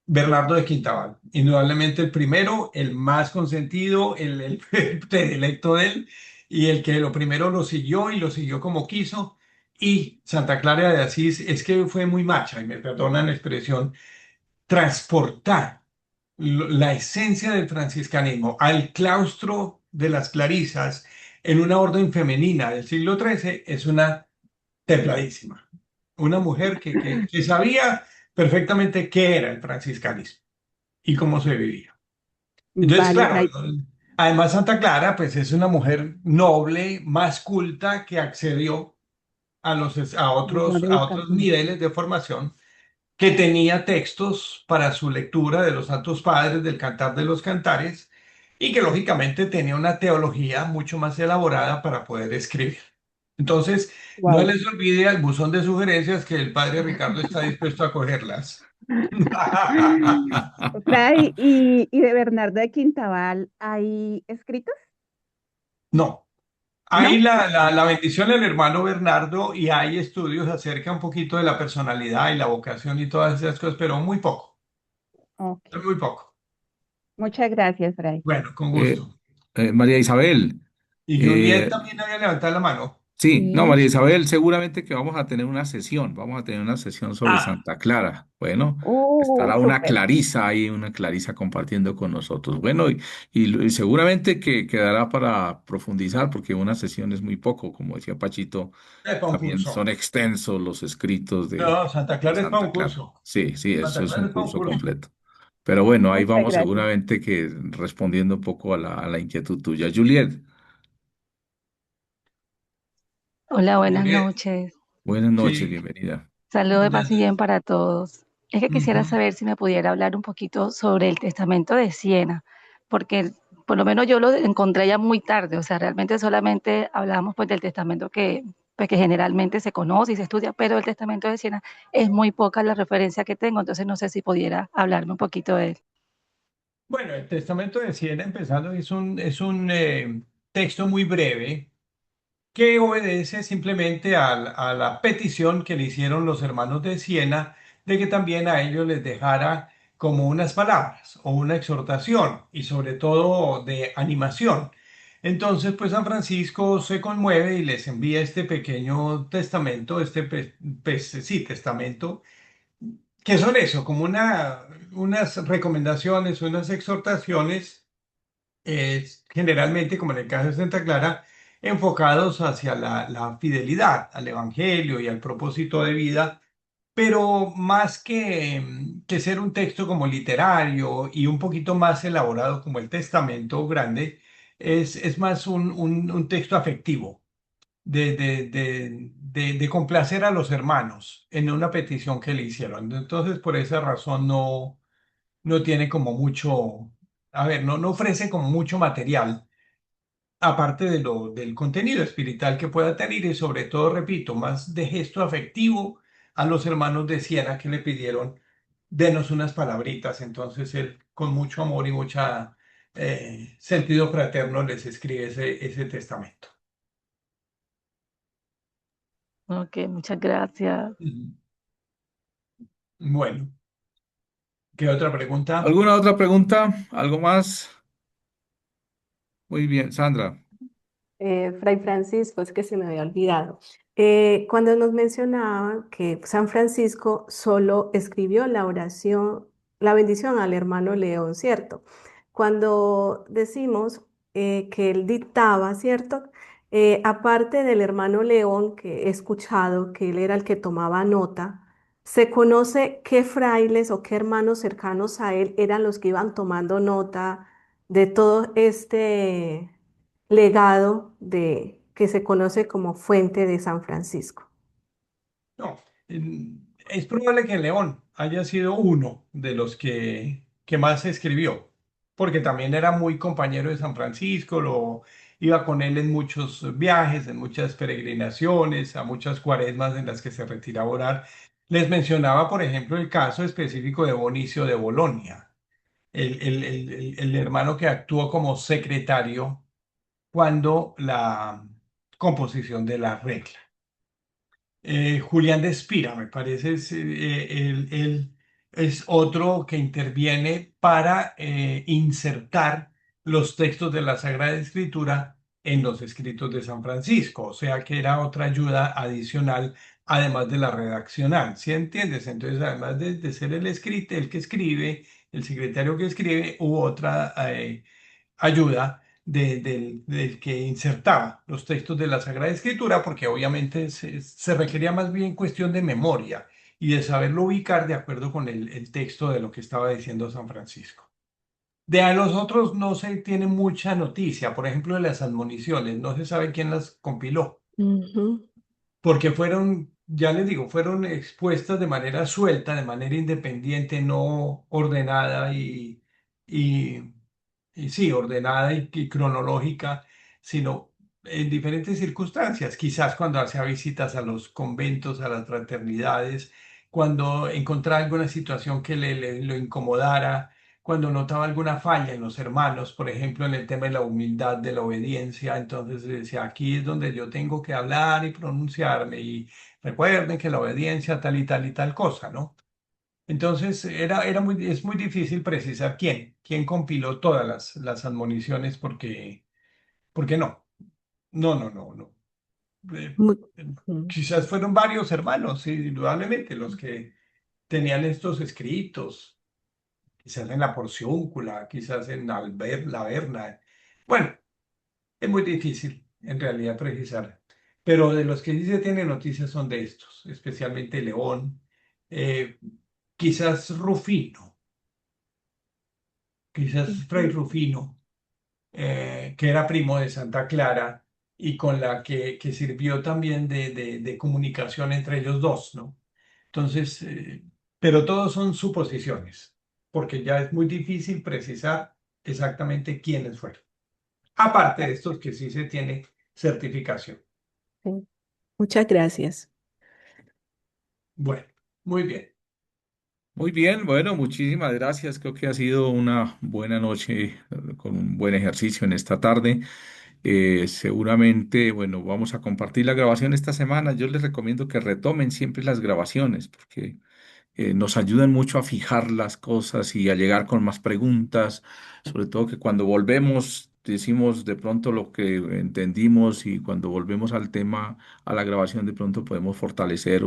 Bernardo de Quintabal. Indudablemente el primero, el más consentido, el predilecto de él, y el que lo primero lo siguió y lo siguió como quiso. Y Santa Clara de Asís es que fue muy macha, y me perdonan la expresión, transportar la esencia del franciscanismo al claustro de las clarisas en una orden femenina del siglo XIII es una templadísima, una mujer que sabía perfectamente qué era el franciscanismo y cómo se vivía. Entonces, Vale, claro, Fray. además Santa Clara pues es una mujer noble, más culta que accedió Mejor a otros educación. niveles de formación que tenía textos para su lectura de los Santos Padres, del Cantar de los Cantares, y que lógicamente tenía una teología mucho más elaborada para poder escribir. Entonces, no Wow. les olvide al buzón de sugerencias que el padre Ricardo está dispuesto a cogerlas. Fray, y de Bernardo de Quintabal hay escritos? No, hay ¿No? la bendición del hermano Bernardo y hay estudios acerca un poquito de la personalidad y la vocación y todas esas cosas, pero Ok. muy poco. Muchas gracias, Fray. Bueno, con Eh, gusto. María Isabel, Y Juliet eh, también había levantado la mano. sí, no, Sí. María Isabel, seguramente que vamos a tener una sesión sobre Ah, Santa Clara. Bueno, estará una Súper. Clarisa ahí, una Clarisa compartiendo con nosotros. Bueno, y seguramente que quedará para profundizar, porque una sesión es muy poco, como decía Pachito, es para un también curso. son extensos los escritos No, Santa de Clara es para Santa un Clara. curso. Sí, sí, eso Santa es Clara un es para un curso curso. completo. Pero bueno, ahí Muchas vamos gracias. seguramente que respondiendo un poco a a la inquietud tuya. Juliet, Hola, buenas Juliet, noches. buenas noches, sí. bienvenida. Saludos de Buenas paz y bien noches. para todos. Es que quisiera Ujú. saber si me pudiera hablar un poquito sobre el testamento de Siena, porque por lo menos yo lo encontré ya muy tarde, o sea, realmente solamente hablamos pues del testamento pues, que generalmente se conoce y se estudia, pero el testamento de Siena es muy poca la referencia que tengo, entonces no sé si pudiera hablarme un poquito de él. Bueno, el Testamento de Siena, empezando, es un texto muy breve que obedece simplemente a la petición que le hicieron los hermanos de Siena de que también a ellos les dejara como unas palabras o una exhortación y sobre todo de animación. Entonces, pues San Francisco se conmueve y les envía este pequeño testamento, sí, testamento, que son eso, como unas recomendaciones, unas exhortaciones generalmente, como en el caso de Santa Clara, enfocados hacia la fidelidad al Evangelio y al propósito de vida, pero más que ser un texto como literario y un poquito más elaborado como el Testamento Grande, es más un texto afectivo. De complacer a los hermanos en una petición que le hicieron. Entonces, por esa razón no tiene como mucho, a ver, no ofrece como mucho material, aparte del contenido espiritual que pueda tener y sobre todo, repito, más de gesto afectivo a los hermanos de Siena que le pidieron, denos unas palabritas. Entonces él, con mucho amor y mucha sentido fraterno, les escribe ese testamento. Ok, muchas gracias. Ujú. Bueno, ¿qué otra pregunta? ¿Alguna otra pregunta? ¿Algo más? Muy bien, Sandra. Fray Francisco, es que se me había olvidado. Cuando nos mencionaba que San Francisco solo escribió la oración, la bendición al hermano León, ¿cierto? Cuando decimos que él dictaba, ¿cierto? Aparte del hermano León, que he escuchado que él era el que tomaba nota, ¿se conoce qué frailes o qué hermanos cercanos a él eran los que iban tomando nota de todo este legado de que se conoce como Fuente de San Francisco? No, es probable que León haya sido uno de los que más escribió, porque también era muy compañero de San Francisco, iba con él en muchos viajes, en muchas peregrinaciones, a muchas cuaresmas en las que se retiraba a orar. Les mencionaba, por ejemplo, el caso específico de Bonicio de Bolonia, el hermano que actuó como secretario cuando la composición de la regla. Julián de Espira, me parece, él es otro que interviene para insertar los textos de la Sagrada Escritura en los escritos de San Francisco, o sea que era otra ayuda adicional, además de la redaccional, ¿sí entiendes? Entonces, además de ser el que escribe, el secretario que escribe, hubo otra ayuda del que insertaba los textos de la Sagrada Escritura, porque obviamente se requería más bien cuestión de memoria y de saberlo ubicar de acuerdo con el texto de lo que estaba diciendo San Francisco. De a los otros no se tiene mucha noticia, por ejemplo, de las admoniciones, no se sabe quién las compiló, Ujú. porque fueron, ya les digo, fueron expuestas de manera suelta, de manera independiente, no ordenada y y sí, ordenada y cronológica, sino en diferentes circunstancias. Quizás cuando hacía visitas a los conventos, a las fraternidades, cuando encontraba alguna situación que lo incomodara, cuando notaba alguna falla en los hermanos, por ejemplo, en el tema de la humildad, de la obediencia, entonces decía, aquí es donde yo tengo que hablar y pronunciarme y recuerden que la obediencia tal y tal cosa, ¿no? Entonces es muy difícil precisar quién compiló todas las admoniciones porque no. Eh, Mu- eh, mm. Quizás fueron varios hermanos, sí, indudablemente, los que tenían estos escritos, quizás en la Porciúncula, quizás en la Verna. Bueno, es muy difícil en realidad precisar, pero de los que sí se tiene noticias son de estos, especialmente León, eh, quizás Rufino. Quizás Fray Ujú. Rufino, que era primo de Santa Clara y con la que sirvió también de comunicación entre ellos dos, ¿no? Entonces, pero todos son suposiciones, porque ya es muy difícil precisar exactamente quiénes fueron. Aparte de estos que sí se tiene certificación. Sí. Muchas gracias. Bueno, muy bien. Muy bien, bueno, muchísimas gracias. Creo que ha sido una buena noche con un buen ejercicio en esta tarde. Seguramente, bueno, vamos a compartir la grabación esta semana. Yo les recomiendo que retomen siempre las grabaciones porque nos ayudan mucho a fijar las cosas y a llegar con más preguntas, sobre todo que cuando volvemos decimos de pronto lo que entendimos y cuando volvemos al tema, a la grabación, de pronto podemos fortalecer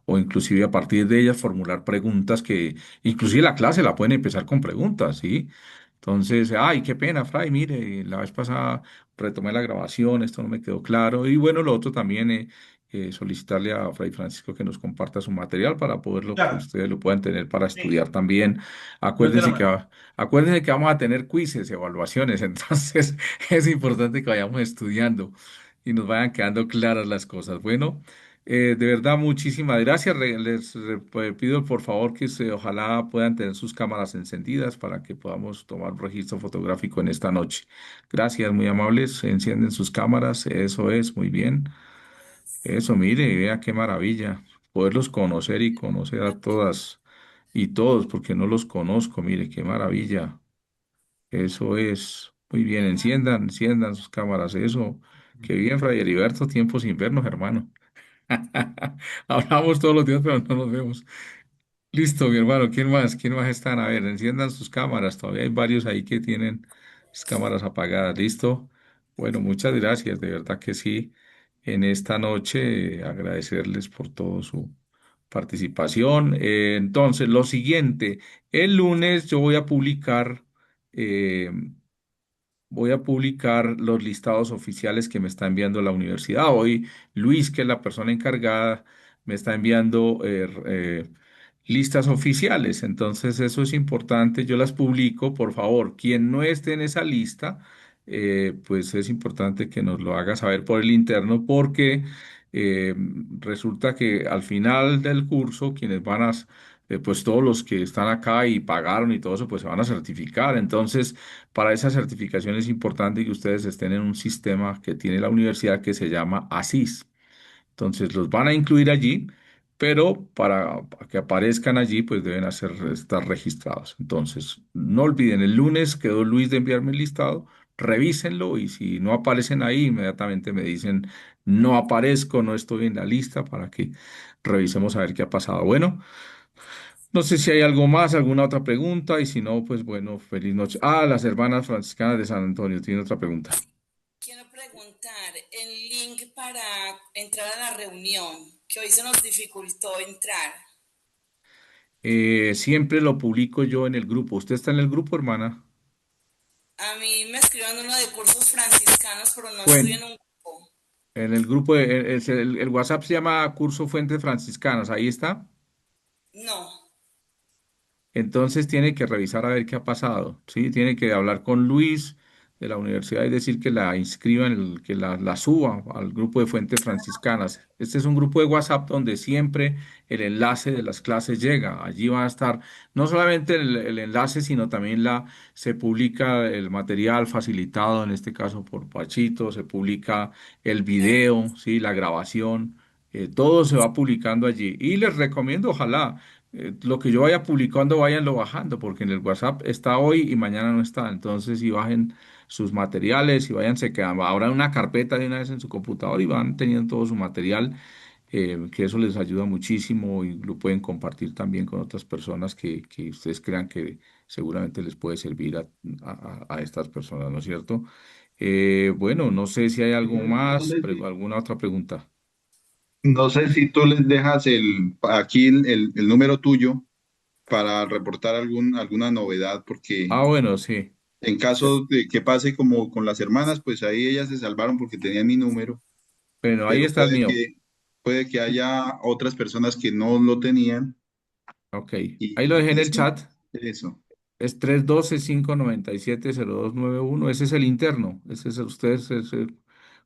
o inclusive a partir de ellas formular preguntas que inclusive la clase la pueden empezar con preguntas, ¿sí? Entonces, ay, qué pena, Fray, mire, la vez pasada retomé la grabación, esto no me quedó claro. Y bueno, lo otro también, solicitarle a Fray Francisco que nos comparta su material para poderlo, que Claro, ustedes lo puedan tener para sí, estudiar también. no te la Acuérdense que, mando. acuérdense que vamos a tener quizzes, evaluaciones, entonces es importante que vayamos estudiando y nos vayan quedando claras las cosas. Bueno, de verdad, muchísimas gracias. Pido por favor que ojalá puedan tener sus cámaras encendidas para que podamos tomar un registro fotográfico en esta noche. Gracias, muy amables. Encienden sus cámaras. Eso es, muy bien. Eso, mire, vea qué maravilla. Poderlos conocer y conocer a todas y todos, porque no los conozco. Mire, qué maravilla. Eso es. Muy bien, enciendan sus cámaras. Eso. Qué bien, Fray Heriberto, tiempo sin vernos, hermano. Hablamos todos los días, pero no nos vemos. Listo, mi hermano. ¿Quién más? ¿Quién más están? A ver, enciendan sus cámaras. Todavía hay varios ahí que tienen sus cámaras apagadas. ¿Listo? Bueno, muchas gracias. De verdad que sí. En esta noche, agradecerles por toda su participación. Entonces, lo siguiente, el lunes yo eh, voy a publicar los listados oficiales que me está enviando la universidad. Hoy Luis, que es la persona encargada, me está enviando listas oficiales. Entonces, eso es importante. Yo las publico, por favor. Quien no esté en esa lista, pues es importante que nos lo haga saber por el interno porque eh, resulta que al final del curso, quienes van a... pues todos los que están acá y pagaron y todo eso, pues se van a certificar. Entonces, para esa certificación es importante que ustedes estén en un sistema que tiene la universidad que se llama ASIS. Entonces los van a incluir allí, pero para que aparezcan allí, pues deben estar registrados. Entonces, no olviden, el lunes quedó Luis de enviarme el listado, revísenlo y si no aparecen ahí, inmediatamente me dicen, no aparezco, no estoy en la lista para que revisemos a ver qué ha pasado. Bueno. No sé si hay algo más, alguna otra pregunta, y si no, pues bueno, feliz noche. Ah, las hermanas franciscanas de San Antonio, tiene otra pregunta. Quiero preguntar el link para entrar a la reunión, que hoy se nos dificultó entrar. Siempre lo publico yo en el grupo. ¿Usted está en el grupo, hermana? A mí me escribieron uno de cursos franciscanos, pero no estoy Bueno, en un grupo. en el grupo, el WhatsApp se llama Curso Fuentes Franciscanas, ahí está. No. Entonces tiene que revisar a ver qué ha pasado, ¿sí? Tiene que hablar con Luis de la universidad y decir que la inscriban, que la suba al grupo de Fuentes Franciscanas. Este es un grupo de WhatsApp donde siempre el enlace de las clases llega. Allí va a estar no solamente el enlace, sino también se publica el material facilitado, en este caso por Pachito, se publica el video, ¿sí? La grabación. Todo se va publicando allí. Y les recomiendo, ojalá lo que yo vaya publicando, váyanlo bajando, porque en el WhatsApp está hoy y mañana no está. Entonces, si bajen sus materiales y váyanse quedando, ahora una carpeta de una vez en su computador y van teniendo todo su material, que eso les ayuda muchísimo y lo pueden compartir también con otras personas que ustedes crean que seguramente les puede servir a estas personas, ¿no es cierto? Bueno, no sé si hay algo No más, sé si, alguna otra pregunta. no sé si tú les dejas aquí el número tuyo para reportar alguna novedad, porque Ah, bueno, sí. en caso de que pase como con las hermanas, pues ahí ellas se salvaron porque tenían mi número, Bueno, ahí pero está el mío. puede que haya otras personas que no lo tenían Ok, ahí lo y dejé en el pues chat. eso. Es 312-597-0291. Ese es el interno. Ese es ustedes,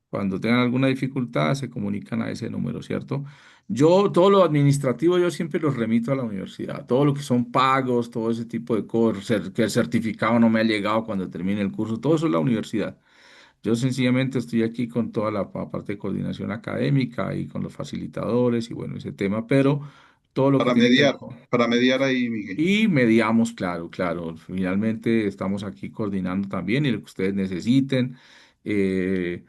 cuando tengan alguna dificultad, se comunican a ese número, ¿cierto? Yo, todo lo administrativo, yo siempre los remito a la universidad. Todo lo que son pagos, todo ese tipo de cosas, que el certificado no me ha llegado cuando termine el curso, todo eso es la universidad. Yo sencillamente estoy aquí con toda la parte de coordinación académica y con los facilitadores y bueno, ese tema, pero todo lo que tiene que ver con... Para mediar ahí, Miguel. Y mediamos, claro, claro. Finalmente estamos aquí coordinando también y lo que ustedes necesiten. Eh,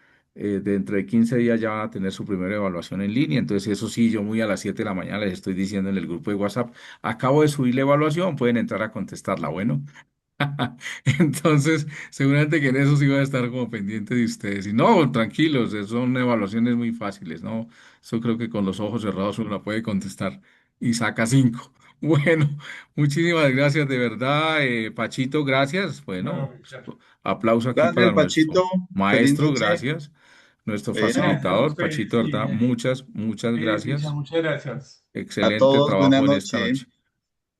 Dentro de 15 días ya van a tener su primera evaluación en línea. Entonces, eso sí, yo muy a las 7 de la mañana les estoy diciendo en el grupo de WhatsApp, acabo de subir la evaluación, pueden entrar a contestarla. Bueno. Entonces, seguramente que en eso sí voy a estar como pendiente de ustedes. Y no, tranquilos, son evaluaciones muy fáciles, ¿no? Eso creo que con los ojos cerrados uno la puede contestar y saca 5. Bueno, muchísimas gracias de verdad, Pachito, gracias. No, Bueno, Richard. aplauso aquí para Gracias, nuestro Pachito. Feliz maestro, noche. gracias. Nuestro Bueno, Gracias a facilitador, ustedes Pachito, ¿verdad? y Muchas, muchas Richard, gracias. muchas gracias. a Excelente todos, buena trabajo en esta noche. noche.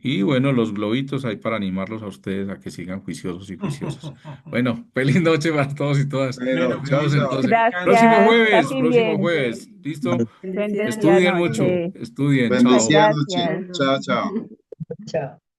Y bueno, los globitos ahí para animarlos a ustedes a que sigan juiciosos y juiciosas. Bueno, feliz noche para todos y todas. Bueno, Bueno, Nos chao, vemos feliz chao. noche, entonces. descansen. Gracias, paz y Próximo bien. jueves. ¿Listo? Bendiciones. Feliz día, Estudien mucho. noche. Estudien. Muchas Chao. Bendecida noche. gracias. Chao, chao. Chao.